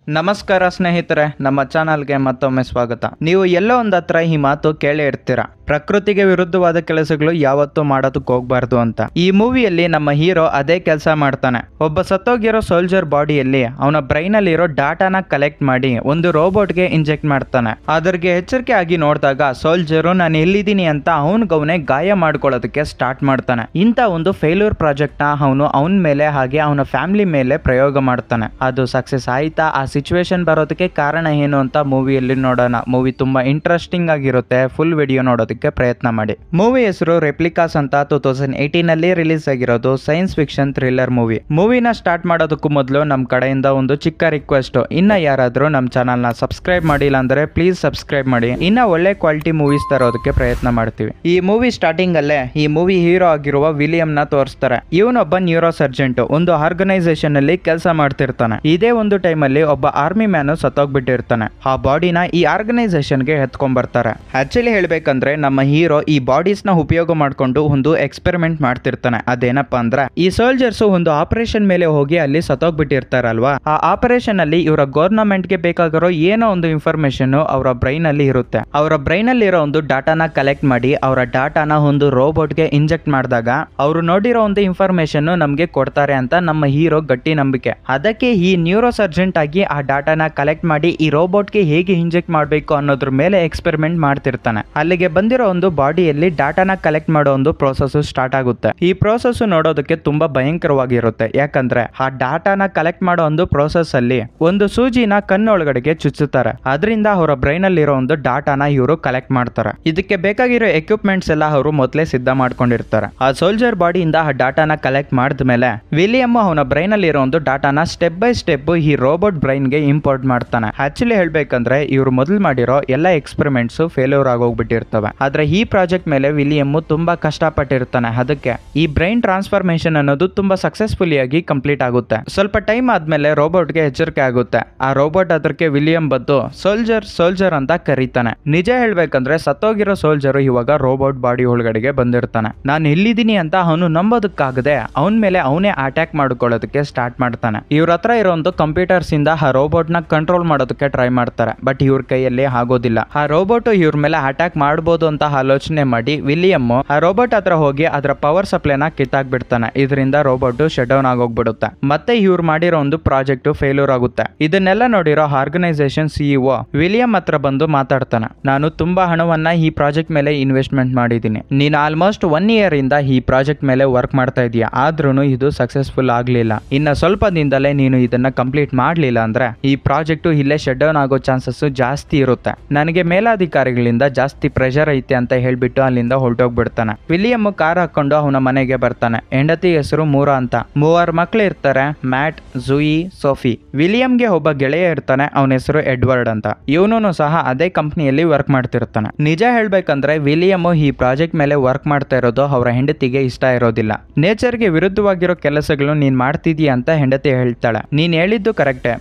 ನಮಸ್ಕಾರ ಸ್ನೇಹಿತರೆ, ನಮ್ಮ ಚಾನಲ್ಗೆ ಮತ್ತೊಮ್ಮೆ ಸ್ವಾಗತ. ನೀವು ಎಲ್ಲೋ ಒಂದು ಹತ್ರ ಈ ಮಾತು ಕೇಳೇ ಇರ್ತೀರ, ಪ್ರಕೃತಿಗೆ ವಿರುದ್ಧವಾದ ಕೆಲಸಗಳು ಯಾವತ್ತೂ ಮಾಡೋದಕ್ಕೆ ಹೋಗ್ಬಾರ್ದು ಅಂತ. ಈ ಮೂವಿಯಲ್ಲಿ ನಮ್ಮ ಹೀರೋ ಅದೇ ಕೆಲಸ ಮಾಡ್ತಾನೆ. ಒಬ್ಬ ಸತ್ತೋಗಿರೋ ಸೋಲ್ಜರ್ ಬಾಡಿಯಲ್ಲಿ ಅವನ ಬ್ರೈನ್ ಅಲ್ಲಿರೋ ಡಾಟಾನ ಕಲೆಕ್ಟ್ ಮಾಡಿ ಒಂದು ರೋಬೋಟ್ಗೆ ಇಂಜೆಕ್ಟ್ ಮಾಡ್ತಾನೆ. ಅದ್ರಿಗೆ ಎಚ್ಚರಿಕೆ ಆಗಿ ನೋಡಿದಾಗ ಸೋಲ್ಜರು ನಾನು ಎಲ್ಲಿದ್ದೀನಿ ಅಂತ ಅವನಿಗವನೇ ಗಾಯ ಮಾಡ್ಕೊಳ್ಳೋದಕ್ಕೆ ಸ್ಟಾರ್ಟ್ ಮಾಡ್ತಾನೆ. ಇಂಥ ಒಂದು ಫೇಲ್ಯೂರ್ ಪ್ರಾಜೆಕ್ಟ್ ನ ಅವನ ಮೇಲೆ ಹಾಗೆ ಅವನ ಫ್ಯಾಮಿಲಿ ಮೇಲೆ ಪ್ರಯೋಗ ಮಾಡ್ತಾನೆ. ಅದು ಸಕ್ಸಸ್ ಆಯ್ತಾ, ಆ ಸಿಚುವೇಶನ್ ಬರೋದಕ್ಕೆ ಕಾರಣ ಏನು ಅಂತ ಮೂವಿಯಲ್ಲಿ ನೋಡೋಣ. ಮೂವಿ ತುಂಬಾ ಇಂಟ್ರೆಸ್ಟಿಂಗ್ ಆಗಿರುತ್ತೆ. ಫುಲ್ ವಿಡಿಯೋ ನೋಡೋದಕ್ಕೆ ಪ್ರಯತ್ನ ಮಾಡಿ. ಮೂವಿ ಹೆಸರು ರೆಪ್ಲಿಕಾಸ್ ಅಂತ 2018 ಅಲ್ಲಿ ರಿಲೀಸ್ ಆಗಿರೋದು ಸೈನ್ಸ್ ಫಿಕ್ಷನ್ ಥ್ರಿಲ್ಲರ್ ಮೂವಿ. ಮೂವಿನ ಸ್ಟಾರ್ಟ್ ಮಾಡೋದಕ್ಕೂ ಮೊದಲು ನಮ್ಮ ಕಡೆಯಿಂದ ಒಂದು ಚಿಕ್ಕ ರಿಕ್ವೆಸ್ಟ್, ಇನ್ನ ಯಾರಾದ್ರೂ ನಮ್ಮ ಚಾನಲ್ ನ ಸಬ್ಸ್ಕ್ರೈಬ್ ಮಾಡಿಲ್ಲ ಅಂದ್ರೆ ಪ್ಲೀಸ್ ಸಬ್ಸ್ಕ್ರೈಬ್ ಮಾಡಿ. ಇನ್ನ ಒಳ್ಳೆ ಕ್ವಾಲಿಟಿ ಮೂವೀಸ್ ತರೋದಕ್ಕೆ ಪ್ರಯತ್ನ ಮಾಡ್ತೀವಿ. ಈ ಮೂವಿ ಸ್ಟಾರ್ಟಿಂಗ್ ಅಲ್ಲೇ ಈ ಮೂವಿ ಹೀರೋ ಆಗಿರುವ ವಿಲಿಯಂ ನ ತೋರಿಸ್ತಾರೆ. ಇವನೊಬ್ಬ ನ್ಯೂರೋ ಸರ್ಜೆಂಟ್, ಒಂದು ಆರ್ಗನೈಸೇಷನ್ ಅಲ್ಲಿ ಕೆಲಸ ಮಾಡ್ತಿರ್ತಾನೆ. ಇದೇ ಒಂದು ಟೈಮ್ ಅಲ್ಲಿ ಒಬ್ಬ ಆರ್ಮಿ ಮ್ಯಾನ್ ಸತ್ತೋಗ್ಬಿಟ್ಟಿರ್ತಾನೆ. ಆ ಬಾಡಿನ ಈ ಆರ್ಗನೈಸೇಷನ್ ಗೆ ಎತ್ಕೊಂಡ್ ಬರ್ತಾರೆ. ಆಕ್ಚುಲಿ ಹೇಳ್ಬೇಕಂದ್ರೆ ನಮ್ಮ ಹೀರೋ ಈ ಬಾಡೀಸ್ ನ ಉಪಯೋಗ ಮಾಡ್ಕೊಂಡು ಒಂದು ಎಕ್ಸ್ಪೆರಿಮೆಂಟ್ ಮಾಡ್ತಿರ್ತಾನೆ. ಅದೇನಪ್ಪಾ ಅಂದ್ರೆ ಈ ಸೋಲ್ಜರ್ಸ್ ಒಂದು ಆಪರೇಷನ್ ಮೇಲೆ ಹೋಗಿ ಅಲ್ಲಿ ಸತ್ತೋಗ್ಬಿಟ್ಟಿರ್ತಾರಲ್ವಾ, ಆ ಆಪರೇಷನ್ ಅಲ್ಲಿ ಇವರ ಗವರ್ನಮೆಂಟ್ ಗೆ ಬೇಕಾಗಿರೋ ಏನೋ ಒಂದು ಇನ್ಫಾರ್ಮೇಶನ್ ಅವರ ಬ್ರೈನ್ ಅಲ್ಲಿ ಇರುತ್ತೆ. ಅವರ ಬ್ರೈನ್ ಅಲ್ಲಿ ಇರೋ ಒಂದು ಡಾಟಾನ ಕಲೆಕ್ಟ್ ಮಾಡಿ ಅವರ ಡಾಟಾನ ಒಂದು ರೋಬೋಟ್ ಗೆ ಇಂಜೆಕ್ಟ್ ಮಾಡಿದಾಗ ಅವರು ನೋಡಿರೋ ಒಂದು ಇನ್ಫಾರ್ಮೇಶನ್ ನಮ್ಗೆ ಕೊಡ್ತಾರೆ ಅಂತ ನಮ್ಮ ಹೀರೋ ಗಟ್ಟಿ ನಂಬಿಕೆ. ಅದಕ್ಕೆ ಈ ನ್ಯೂರೋ ಸರ್ಜೆಂಟ್ ಆಗಿ ಆ ಡಾಟಾನ ಕಲೆಕ್ಟ್ ಮಾಡಿ ಈ ರೋಬೋಟ್ ಗೆ ಹೇಗೆ ಇಂಜೆಕ್ಟ್ ಮಾಡಬೇಕು ಅನ್ನೋದ್ರ ಮೇಲೆ ಎಕ್ಸ್ಪೆರಿಮೆಂಟ್ ಮಾಡ್ತಿರ್ತಾನೆ. ಅಲ್ಲಿಗೆ ಬಂದಿರೋ ಒಂದು ಬಾಡಿಯಲ್ಲಿ ಡಾಟಾನ ಕಲೆಕ್ಟ್ ಮಾಡೋ ಒಂದು ಪ್ರೋಸೆಸ್ ಸ್ಟಾರ್ಟ್ ಆಗುತ್ತೆ. ಈ ಪ್ರೋಸೆಸ್ ನೋಡೋದಕ್ಕೆ ತುಂಬಾ ಭಯಂಕರವಾಗಿರುತ್ತೆ. ಯಾಕಂದ್ರೆ ಆ ಡಾಟಾನ ಕಲೆಕ್ಟ್ ಮಾಡೋ ಒಂದು ಪ್ರೋಸೆಸ್ ಅಲ್ಲಿ ಒಂದು ಸೂಜಿನ ಕಣ್ಣೊಳಗಡೆಗೆ ಚುಚ್ಚುತ್ತಾರೆ. ಅದರಿಂದ ಅವರ ಬ್ರೈನ್ ಅಲ್ಲಿ ಇರೋ ಒಂದು ಡಾಟಾನ ಇವರು ಕಲೆಕ್ಟ್ ಮಾಡ್ತಾರೆ. ಇದಕ್ಕೆ ಬೇಕಾಗಿರೋ ಎಕ್ವಿಪ್ಮೆಂಟ್ಸ್ ಎಲ್ಲ ಅವರು ಮೊದಲೇ ಸಿದ್ಧ ಮಾಡ್ಕೊಂಡಿರ್ತಾರೆ. ಆ ಸೋಲ್ಜರ್ ಬಾಡಿಯಿಂದ ಆ ಡಾಟಾನ ಕಲೆಕ್ಟ್ ಮಾಡಿದ್ಮೇಲೆ ವಿಲಿಯಂ ಅವನ ಬ್ರೈನ್ ಅಲ್ಲಿ ಇರೋ ಒಂದು ಡಾಟಾನ ಸ್ಟೆಪ್ ಬೈ ಸ್ಟೆಪ್ ಈ ರೋಬೋಟ್ ಬ್ರೈನ್ ಗೆ ಇಂಪೋರ್ಟ್ ಮಾಡ್ತಾನೆ. ಆಕ್ಚುಲಿ ಹೇಳ್ಬೇಕಂದ್ರೆ ಇವರು ಮೊದಲು ಮಾಡಿರೋ ಎಲ್ಲ ಎಕ್ಸ್ಪೆರಿಮೆಂಟ್ಸ್ ಫೇಲ್ಯೂರ್ ಆಗೋಗ್ಬಿಟ್ಟಿರ್ತವೆ. ಆದ್ರೆ ಈ ಪ್ರಾಜೆಕ್ಟ್ ಮೇಲೆ ವಿಲಿಯಂ ತುಂಬಾ ಕಷ್ಟಪಟ್ಟಿರ್ತಾನೆ. ಅದಕ್ಕೆ ಈ ಬ್ರೈನ್ ಟ್ರಾನ್ಸ್ಫಾರ್ಮೇಶನ್ ಅನ್ನೋದು ತುಂಬಾ ಸಕ್ಸಸ್ಫುಲಿ ಆಗಿ ಕಂಪ್ಲೀಟ್ ಆಗುತ್ತೆ. ಸ್ವಲ್ಪ ಟೈಮ್ ಆದ್ಮೇಲೆ ರೋಬೋಟ್ ಗೆ ಎಚ್ಚರಿಕೆ ಆಗುತ್ತೆ. ಆ ರೋಬೋಟ್ ಅದಕ್ಕೆ ವಿಲಿಯಂ ಬಂದು ಸೋಲ್ಜರ್ ಅಂತ ಕರೀತಾನೆ. ನಿಜ ಹೇಳ್ಬೇಕಂದ್ರೆ ಸತ್ತೋಗಿರೋ ಸೋಲ್ಜರ್ ಇವಾಗ ರೋಬೋಟ್ ಬಾಡಿ ಒಳಗಡೆಗೆ ಬಂದಿರ್ತಾನೆ. ನಾನು ಎಲ್ಲಿದ್ದೀನಿ ಅಂತ ಅವನು ನಂಬೋದಕ್ಕಾಗದೆ ಅವನ ಮೇಲೆ ಅವನೇ ಅಟ್ಯಾಕ್ ಮಾಡ್ಕೊಳ್ಳೋದಕ್ಕೆ ಸ್ಟಾರ್ಟ್ ಮಾಡ್ತಾನೆ. ಇವ್ರ ಹತ್ರ ಇರೋ ಒಂದು ಕಂಪ್ಯೂಟರ್ಸ್ ಇಂದ ಆ ರೋಬೋಟ್ ನ ಕಂಟ್ರೋಲ್ ಮಾಡೋದಕ್ಕೆ ಟ್ರೈ ಮಾಡ್ತಾರೆ. ಬಟ್ ಇವ್ರ ಕೈಯಲ್ಲಿ ಆಗೋದಿಲ್ಲ. ಆ ರೋಬೋಟ್ ಇವ್ರ ಮೇಲೆ ಅಟ್ಯಾಕ್ ಮಾಡಬಹುದು ಅಂತ ಆಲೋಚನೆ ಮಾಡಿ ವಿಲಿಯಂ ಆ ರೋಬೋಟ್ ಹತ್ರ ಹೋಗಿ ಅದರ ಪವರ್ ಸಪ್ಲೈನ ಕಿತ್ತಾಕ್ಬಿಡ್ತಾನೆ. ಇದರಿಂದ ರೋಬೋಟ್ ಶಟ್ ಡೌನ್ ಆಗೋಗ್ಬಿಡುತ್ತೆ. ಮತ್ತೆ ಇವ್ರು ಮಾಡಿರೋ ಒಂದು ಪ್ರಾಜೆಕ್ಟ್ ಫೇಲ್ಯೂರ್ ಆಗುತ್ತೆ. ಇದನ್ನೆಲ್ಲ ನೋಡಿರೋ ಆರ್ಗನೈಸೇಷನ್ ಸಿಇಒ ವಿಲಿಯಂ ಹತ್ರ ಬಂದು ಮಾತಾಡ್ತಾನೆ. ನಾನು ತುಂಬಾ ಹಣವನ್ನ ಈ ಪ್ರಾಜೆಕ್ಟ್ ಮೇಲೆ ಇನ್ವೆಸ್ಟ್ಮೆಂಟ್ ಮಾಡಿದ್ದೀನಿ. ನೀನು ಆಲ್ಮೋಸ್ಟ್ 1 ಇಯರ್ ಇಂದ ಈ ಪ್ರಾಜೆಕ್ಟ್ ಮೇಲೆ ವರ್ಕ್ ಮಾಡ್ತಾ ಇದೀಯ. ಆದ್ರೂ ಇದು ಸಕ್ಸಸ್ಫುಲ್ ಆಗ್ಲಿಲ್ಲ. ಇನ್ನ ಸ್ವಲ್ಪ ದಿನದಲ್ಲೇ ನೀನು ಇದನ್ನ ಕಂಪ್ಲೀಟ್ ಮಾಡ್ಲಿಲ್ಲ ಅಂದ್ರೆ ಈ ಪ್ರಾಜೆಕ್ಟ್ ಇಲ್ಲೇ ಶಟ್ ಡೌನ್ ಆಗೋ ಚಾನ್ಸಸ್ ಜಾಸ್ತಿ ಇರುತ್ತೆ. ನನಗೆ ಮೇಲಾಧಿಕಾರಿಗಳಿಂದ ಜಾಸ್ತಿ ಪ್ರೆಷರ್ ಐತೆ ಅಂತ ಹೇಳ್ಬಿಟ್ಟು ಅಲ್ಲಿಂದ ಹೊರಟೋಗ್ಬಿಡ್ತಾನೆ. ವಿಲಿಯಂ ಕಾರ್ ಹಾಕೊಂಡು ಅವನ ಮನೆಗೆ ಬರ್ತಾನೆ. ಹೆಂಡತಿ ಹೆಸರು ಮೂರಾ ಅಂತ. 3 ಮಕ್ಳು ಇರ್ತಾರೆ, ಮ್ಯಾಟ್, ಜೂಯಿ, ಸೋಫಿ. ವಿಲಿಯಂಗೆ ಒಬ್ಬ ಗೆಳೆಯ ಇರ್ತಾನೆ, ಅವನ ಹೆಸರು ಎಡ್ವರ್ಡ್ ಅಂತ. ಇವನು ಸಹ ಅದೇ ಕಂಪ್ನಿಯಲ್ಲಿ ವರ್ಕ್ ಮಾಡ್ತಿರ್ತಾನೆ. ನಿಜ ಹೇಳ್ಬೇಕಂದ್ರೆ ವಿಲಿಯಂ ಈ ಪ್ರಾಜೆಕ್ಟ್ ಮೇಲೆ ವರ್ಕ್ ಮಾಡ್ತಾ ಇರೋದು ಅವರ ಹೆಂಡತಿಗೆ ಇಷ್ಟ ಇರೋದಿಲ್ಲ. ನೇಚರ್ಗೆ ವಿರುದ್ಧವಾಗಿರೋ ಕೆಲಸಗಳು ನೀನ್ ಮಾಡ್ತಿದೀಯ ಅಂತ ಹೆಂಡತಿ ಹೇಳ್ತಾಳೆ. ನೀನ್ ಹೇಳಿದ್ದು ಕರೆಕ್ಟೇ,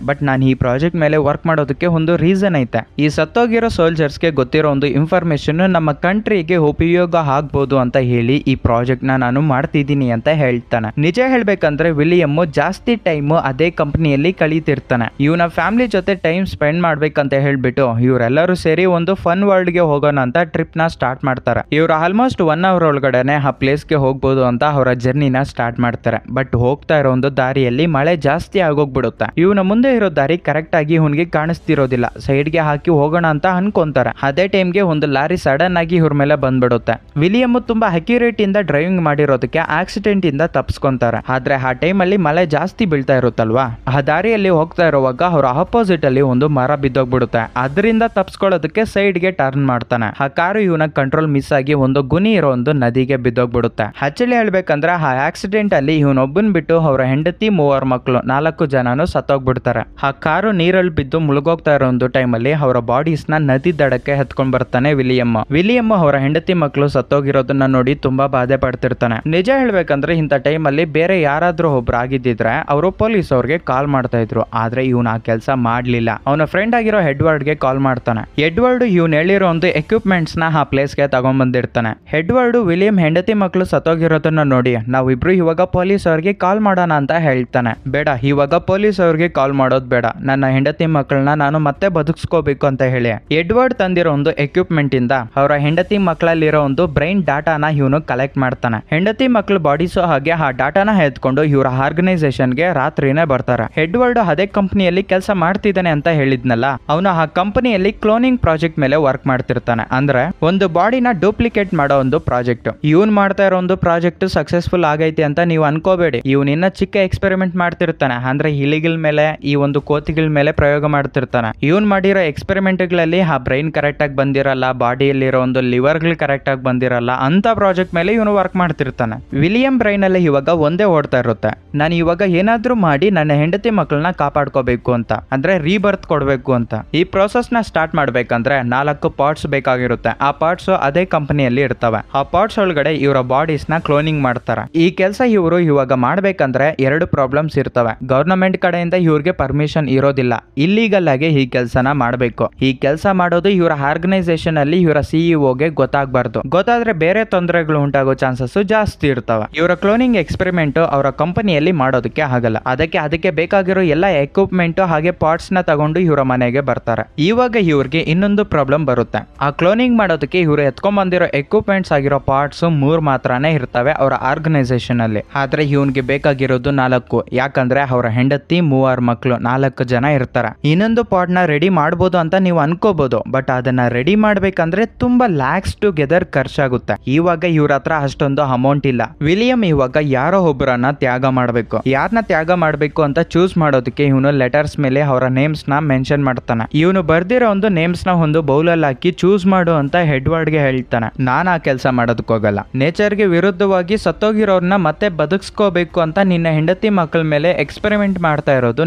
ಬಟ್ ನಾನು ಈ ಪ್ರಾಜೆಕ್ಟ್ ಮೇಲೆ ವರ್ಕ್ ಮಾಡೋದಕ್ಕೆ ಒಂದು ರೀಸನ್ ಐತೆ. ಈ ಸತ್ತೋಗಿರೋ ಸೋಲ್ಜರ್ಸ್ಗೆ ಗೊತ್ತಿರೋ ಒಂದು ಇನ್ಫಾರ್ಮೇಶನ್ ನಮ್ಮ ಕಂಟ್ರಿಗೆ ಉಪಯೋಗ ಆಗ್ಬೋದು ಅಂತ ಹೇಳಿ ಈ ಪ್ರಾಜೆಕ್ಟ್ ನಾನು ಮಾಡ್ತಿದ್ದೀನಿ ಅಂತ ಹೇಳ್ತಾನೆ. ನಿಜ ಹೇಳ್ಬೇಕಂದ್ರೆ ವಿಲಿಯಂ ಜಾಸ್ತಿ ಟೈಮ್ ಅದೇ ಕಂಪನಿಯಲ್ಲಿ ಕಳೀತಿರ್ತಾನೆ. ಇವನ ಫ್ಯಾಮಿಲಿ ಜೊತೆ ಟೈಮ್ ಸ್ಪೆಂಡ್ ಮಾಡ್ಬೇಕಂತ ಹೇಳ್ಬಿಟ್ಟು ಇವರೆಲ್ಲರೂ ಸೇರಿ ಒಂದು ಫನ್ ವರ್ಲ್ಡ್ ಗೆ ಹೋಗೋಣ ಅಂತ ಟ್ರಿಪ್ ನ ಸ್ಟಾರ್ಟ್ ಮಾಡ್ತಾರೆ. ಇವರು ಆಲ್ಮೋಸ್ಟ್ 1 ಅವರ್ ಒಳಗಡೆನೆ ಆ ಪ್ಲೇಸ್ ಗೆ ಹೋಗ್ಬೋದು ಅಂತ ಅವರ ಜರ್ನಿನ ಸ್ಟಾರ್ಟ್ ಮಾಡ್ತಾರೆ. ಬಟ್ ಹೋಗ್ತಾ ಇರೋ ಒಂದು ದಾರಿಯಲ್ಲಿ ಮಳೆ ಜಾಸ್ತಿ ಆಗೋಗ್ಬಿಡುತ್ತೆ. ಇವನ ಮುಂದೆ ಇರೋ ದಾರಿ ಕರೆಕ್ಟ್ ಆಗಿ ಇವನಿಗೆ ಕಾಣಿಸ್ತಿರೋದಿಲ್ಲ. ಸೈಡ್ ಗೆ ಹಾಕಿ ಹೋಗೋಣ ಅಂತ ಅನ್ಕೊಂತಾರೆ. ಅದೇ ಟೈಮ್ಗೆ ಒಂದು ಲಾರಿ ಸಡನ್ ಆಗಿ ಇವ್ರ ಮೇಲೆ ಬಂದ್ಬಿಡುತ್ತೆ. ವಿಲಿಯಂ ತುಂಬಾ ಅಕ್ಯುರೇಟ್ ಇಂದ ಡ್ರೈವಿಂಗ್ ಮಾಡಿರೋದಕ್ಕೆ ಆಕ್ಸಿಡೆಂಟ್ ಇಂದ ತಪ್ಪಿಸ್ಕೊಂತಾರೆ. ಆದ್ರೆ ಆ ಟೈಮ್ ಅಲ್ಲಿ ಮಳೆ ಜಾಸ್ತಿ ಬೀಳ್ತಾ ಇರುತ್ತಲ್ವಾ, ಆ ದಾರಿಯಲ್ಲಿ ಹೋಗ್ತಾ ಇರುವಾಗ ಅವ್ರ ಆಪೋಸಿಟ್ ಅಲ್ಲಿ ಒಂದು ಮರ ಬಿದ್ದೋಗ್ಬಿಡುತ್ತೆ. ಅದರಿಂದ ತಪ್ಪಿಸ್ಕೊಳ್ಳೋದಕ್ಕೆ ಸೈಡ್ ಗೆ ಟರ್ನ್ ಮಾಡ್ತಾನೆ. ಆ ಕಾರು ಇವನ ಕಂಟ್ರೋಲ್ ಮಿಸ್ ಆಗಿ ಒಂದು ಗುನಿ ಇರೋ ಒಂದು ನದಿಗೆ ಬಿದ್ದೋಗ್ಬಿಡುತ್ತೆ. ಆಕ್ಚುಲಿ ಹೇಳ್ಬೇಕಂದ್ರೆ ಆ ಆಕ್ಸಿಡೆಂಟ್ ಅಲ್ಲಿ ಇವನೊಬ್ಬನ್ ಬಿಟ್ಟು ಅವರ ಹೆಂಡತಿ 3 ಮಕ್ಕಳು 4 ಜನನು ಸತ್ತೋಗ್ಬಿಡ್ತಾರೆ. ಆ ಕಾರು ನೀರಲ್ಲಿ ಬಿದ್ದು ಮುಳುಗೋಗ್ತಾ ಇರೋ ಒಂದು ಟೈಮ್ ಅಲ್ಲಿ ಅವರ ಬಾಡೀಸ್ ನ ನದಿ ದಡಕ್ಕೆ ಎತ್ಕೊಂಡ್ ಬರ್ತಾನೆ ವಿಲಿಯಂ ಅವರ ಹೆಂಡತಿ ಮಕ್ಕಳು ಸತ್ತೋಗಿರೋದನ್ನ ನೋಡಿ ತುಂಬಾ ಬಾಧೆ ಪಡ್ತಿರ್ತಾನೆ. ನಿಜ ಹೇಳ್ಬೇಕಂದ್ರೆ ಇಂಥ ಟೈಮ್ ಅಲ್ಲಿ ಬೇರೆ ಯಾರಾದ್ರೂ ಒಬ್ರು ಆಗಿದ್ದಿದ್ರೆ ಅವರು ಪೊಲೀಸ್ ಅವ್ರಿಗೆ ಕಾಲ್ ಮಾಡ್ತಾ ಇದ್ರು. ಆದ್ರೆ ಇವನ್ ಆ ಕೆಲಸ ಮಾಡ್ಲಿಲ್ಲ. ಅವನ ಫ್ರೆಂಡ್ ಆಗಿರೋ ಎಡ್ವರ್ಡ್ ಗೆ ಕಾಲ್ ಮಾಡ್ತಾನೆ. ಎಡ್ವರ್ಡ್ ಇವನ್ ಹೇಳಿರೋ ಒಂದು ಎಕ್ವಿಪ್ಮೆಂಟ್ಸ್ ನ ಆ ಪ್ಲೇಸ್ ಗೆ ತಗೊಂಡ್ ಬಂದಿರ್ತಾನೆ. ಎಡ್ವರ್ಡ್ ವಿಲಿಯಂ ಹೆಂಡತಿ ಮಕ್ಕಳು ಸತ್ತೋಗಿರೋದನ್ನ ನೋಡಿ ನಾವಿಬ್ರು ಇವಾಗ ಪೊಲೀಸ್ ಅವ್ರಿಗೆ ಕಾಲ್ ಮಾಡೋಣ ಅಂತ ಹೇಳ್ತಾನೆ. ಬೇಡ, ಇವಾಗ ಪೊಲೀಸ್ ಅವ್ರಿಗೆ ಕಾಲ್ ಮಾಡೋದು ಬೇಡ, ನನ್ನ ಹೆಂಡತಿ ಮಕ್ಕಳನ್ನ ನಾನು ಮತ್ತೆ ಬದುಕಿಸ್ಕೋಬೇಕು ಅಂತ ಹೇಳಿ ಎಡ್ವರ್ಡ್ ತಂದಿರೋ ಒಂದು ಎಕ್ವಿಪ್ಮೆಂಟ್ ಇಂದ ಅವರ ಹೆಂಡತಿ ಮಕ್ಕಳಲ್ಲಿರೋ ಒಂದು ಬ್ರೈನ್ ಡಾಟಾನ ಇವನು ಕಲೆಕ್ಟ್ ಮಾಡ್ತಾನೆ. ಹೆಂಡತಿ ಮಕ್ಕಳು ಬಾಡೀಸು ಹಾಗೆ ಆ ಡಾಟಾನ ಎತ್ಕೊಂಡು ಇವರ ಆರ್ಗನೈಸೇಷನ್ಗೆ ರಾತ್ರಿನೇ ಬರ್ತಾರೆ. ಎಡ್ವರ್ಡ್ ಅದೇ ಕಂಪನಿಯಲ್ಲಿ ಕೆಲಸ ಮಾಡ್ತಿದ್ದಾನೆ ಅಂತ ಹೇಳಿದ್ನಲ್ಲ, ಅವನು ಆ ಕಂಪನಿಯಲ್ಲಿ ಕ್ಲೋನಿಂಗ್ ಪ್ರಾಜೆಕ್ಟ್ ಮೇಲೆ ವರ್ಕ್ ಮಾಡ್ತಿರ್ತಾನೆ. ಅಂದ್ರೆ ಒಂದು ಬಾಡಿನ ಡೂಪ್ಲಿಕೇಟ್ ಮಾಡೋ ಒಂದು ಪ್ರಾಜೆಕ್ಟ್. ಇವನ್ ಮಾಡ್ತಾ ಇರೋ ಒಂದು ಪ್ರಾಜೆಕ್ಟ್ ಸಕ್ಸಸ್ಫುಲ್ ಆಗೈತಿ ಅಂತ ನೀವು ಅನ್ಕೋಬೇಡಿ. ಇವನ್ ಇನ್ನ ಚಿಕ್ಕ ಎಕ್ಸ್ಪೆರಿಮೆಂಟ್ ಮಾಡ್ತಿರ್ತಾನೆ. ಅಂದ್ರೆ ಇಲಿಗಳ ಮೇಲೆ, ಈ ಒಂದು ಕೋತಿಗಳ ಮೇಲೆ ಪ್ರಯೋಗ ಮಾಡ್ತಿರ್ತಾನೆ. ಇವನ್ ಮಾಡಿರೋ ಎಕ್ಸ್ಪೆರಿಮೆಂಟ್ ಗಳಲ್ಲಿ ಆ ಬ್ರೈನ್ ಕರೆಕ್ಟ್ ಆಗಿ ಬಂದಿರಲ್ಲ, ಬಾಡಿಯಲ್ಲಿರೋ ಒಂದು ಲಿವರ್ ಗಳು ಕರೆಕ್ಟ್ ಆಗಿ ಬಂದಿರಲ್ಲ ಅಂತ ಪ್ರಾಜೆಕ್ಟ್ ಮೇಲೆ ಇವನು ವರ್ಕ್ ಮಾಡ್ತಿರ್ತಾನೆ. ವಿಲಿಯಂ ಬ್ರೈನ್ ಅಲ್ಲಿ ಇವಾಗ ಒಂದೇ ಓಡ್ತಾ ಇರುತ್ತೆ, ನಾನು ಇವಾಗ ಏನಾದ್ರೂ ಮಾಡಿ ನನ್ನ ಹೆಂಡತಿ ಮಕ್ಕಳನ್ನ ಕಾಪಾಡ್ಕೋಬೇಕು ಅಂತ, ಅಂದ್ರೆ ರೀಬರ್ತ್ ಕೊಡ್ಬೇಕು ಅಂತ. ಈ ಪ್ರೋಸೆಸ್ ನ ಸ್ಟಾರ್ಟ್ ಮಾಡ್ಬೇಕಂದ್ರೆ 4 ಪಾರ್ಟ್ಸ್ ಬೇಕಾಗಿರುತ್ತೆ. ಆ ಪಾರ್ಟ್ಸ್ ಅದೇ ಕಂಪನಿಯಲ್ಲಿ ಇರ್ತವೆ. ಆ ಪಾರ್ಟ್ಸ್ ಒಳಗಡೆ ಇವರ ಬಾಡೀಸ್ ನ ಕ್ಲೋನಿಂಗ್ ಮಾಡ್ತಾರೆ. ಈ ಕೆಲಸ ಇವರು ಇವಾಗ ಮಾಡ್ಬೇಕಂದ್ರೆ 2 ಪ್ರಾಬ್ಲಮ್ಸ್ ಇರ್ತವೆ. ಗವರ್ನಮೆಂಟ್ ಕಡೆಯಿಂದ ಇವ್ರಿಗೆ ಪರ್ಮಿಷನ್ ಇರೋದಿಲ್ಲ, ಇಲ್ಲಿಗಲ್ ಆಗಿ ಈ ಕೆಲಸನ ಮಾಡಬೇಕು. ಈ ಕೆಲಸ ಮಾಡೋದು ಇವರ ಆರ್ಗನೈಸೇಷನ್ ಅಲ್ಲಿ ಇವರ ಸಿಇಒಗೆ ಗೊತ್ತಾಗಬಾರ್ದು. ಗೊತ್ತಾದ್ರೆ ಬೇರೆ ತೊಂದರೆಗಳು ಉಂಟಾಗೋ ಚಾನ್ಸಸ್ ಜಾಸ್ತಿ ಇರ್ತವೆ. ಇವರ ಕ್ಲೋನಿಂಗ್ ಎಕ್ಸ್ಪೆರಿಮೆಂಟ್ ಅವರ ಕಂಪನಿಯಲ್ಲಿ ಮಾಡೋದಕ್ಕೆ ಆಗಲ್ಲ. ಅದಕ್ಕೆ ಬೇಕಾಗಿರೋ ಎಲ್ಲ ಎಕ್ವಿಪ್ಮೆಂಟ್ ಹಾಗೆ ಪಾರ್ಟ್ಸ್ ನ ತಗೊಂಡು ಇವರ ಮನೆಗೆ ಬರ್ತಾರೆ. ಇವಾಗ ಇವ್ರಿಗೆ ಇನ್ನೊಂದು ಪ್ರಾಬ್ಲಮ್ ಬರುತ್ತೆ. ಆ ಕ್ಲೋನಿಂಗ್ ಮಾಡೋದಕ್ಕೆ ಇವರು ಎತ್ಕೊಂಡ್ ಬಂದಿರೋ ಎಕ್ವಿಪ್ಮೆಂಟ್ಸ್ ಆಗಿರೋ ಪಾರ್ಟ್ಸ್ 3 ಮಾತ್ರನೇ ಇರ್ತವೆ ಅವರ ಆರ್ಗನೈಸೇಷನ್ ಅಲ್ಲಿ. ಆದ್ರೆ ಇವನ್ಗೆ ಬೇಕಾಗಿರೋದು 4. ಯಾಕಂದ್ರೆ ಅವರ ಹೆಂಡತಿ 3 ಮಕ್ಕಳು 4 ಜನ ಇರ್ತಾರೆ. ಇನ್ನೊಂದು ಪಾರ್ಟ್ ನ ರೆಡಿ ಮಾಡಬಹುದು ಅಂತ ನೀವು ಅನ್ಕೋಬಹುದು, ಬಟ್ ಅದನ್ನ ರೆಡಿ ಮಾಡ್ಬೇಕಂದ್ರೆ ತುಂಬಾ ಲ್ಯಾಕ್ಸ್ ಟುಗೆದರ್ ಖರ್ಚಾಗುತ್ತೆ. ಇವಾಗ ಇವ್ರ ಹತ್ರ ಅಷ್ಟೊಂದು ಅಮೌಂಟ್ ಇಲ್ಲ. ವಿಲಿಯಂ ಇವಾಗ ಯಾರೋ ಒಬ್ಬರನ್ನ ತ್ಯಾಗ ಮಾಡಬೇಕು. ಯಾರನ್ನ ತ್ಯಾಗ ಮಾಡಬೇಕು ಅಂತ ಚೂಸ್ ಮಾಡೋದಕ್ಕೆ ಇವನು ಲೆಟರ್ಸ್ ಮೇಲೆ ಅವರ ನೇಮ್ಸ್ ನ ಮೆನ್ಷನ್ ಮಾಡ್ತಾನೆ. ಇವನು ಬರ್ದಿರೋ ಒಂದು ನೇಮ್ಸ್ ನ ಒಂದು ಬೌಲಲ್ಲಿ ಹಾಕಿ ಚೂಸ್ ಮಾಡು ಅಂತ ಎಡ್ವರ್ಡ್ ಗೆ ಹೇಳ್ತಾನೆ. ನಾನು ಆ ಕೆಲಸ ಮಾಡೋದಕ್ಕೆ ಹೋಗಲ್ಲ. ನೇಚರ್ಗೆ ವಿರುದ್ಧವಾಗಿ ಸತ್ತೋಗಿರೋರ್ನ ಮತ್ತೆ ಬದುಕಿಸ್ಕೋಬೇಕು ಅಂತ ನಿನ್ನ ಹೆಂಡತಿ ಮಕ್ಕಳ ಮೇಲೆ ಎಕ್ಸ್ಪೆರಿಮೆಂಟ್ ಮಾಡ್ತಾ ಇರೋದು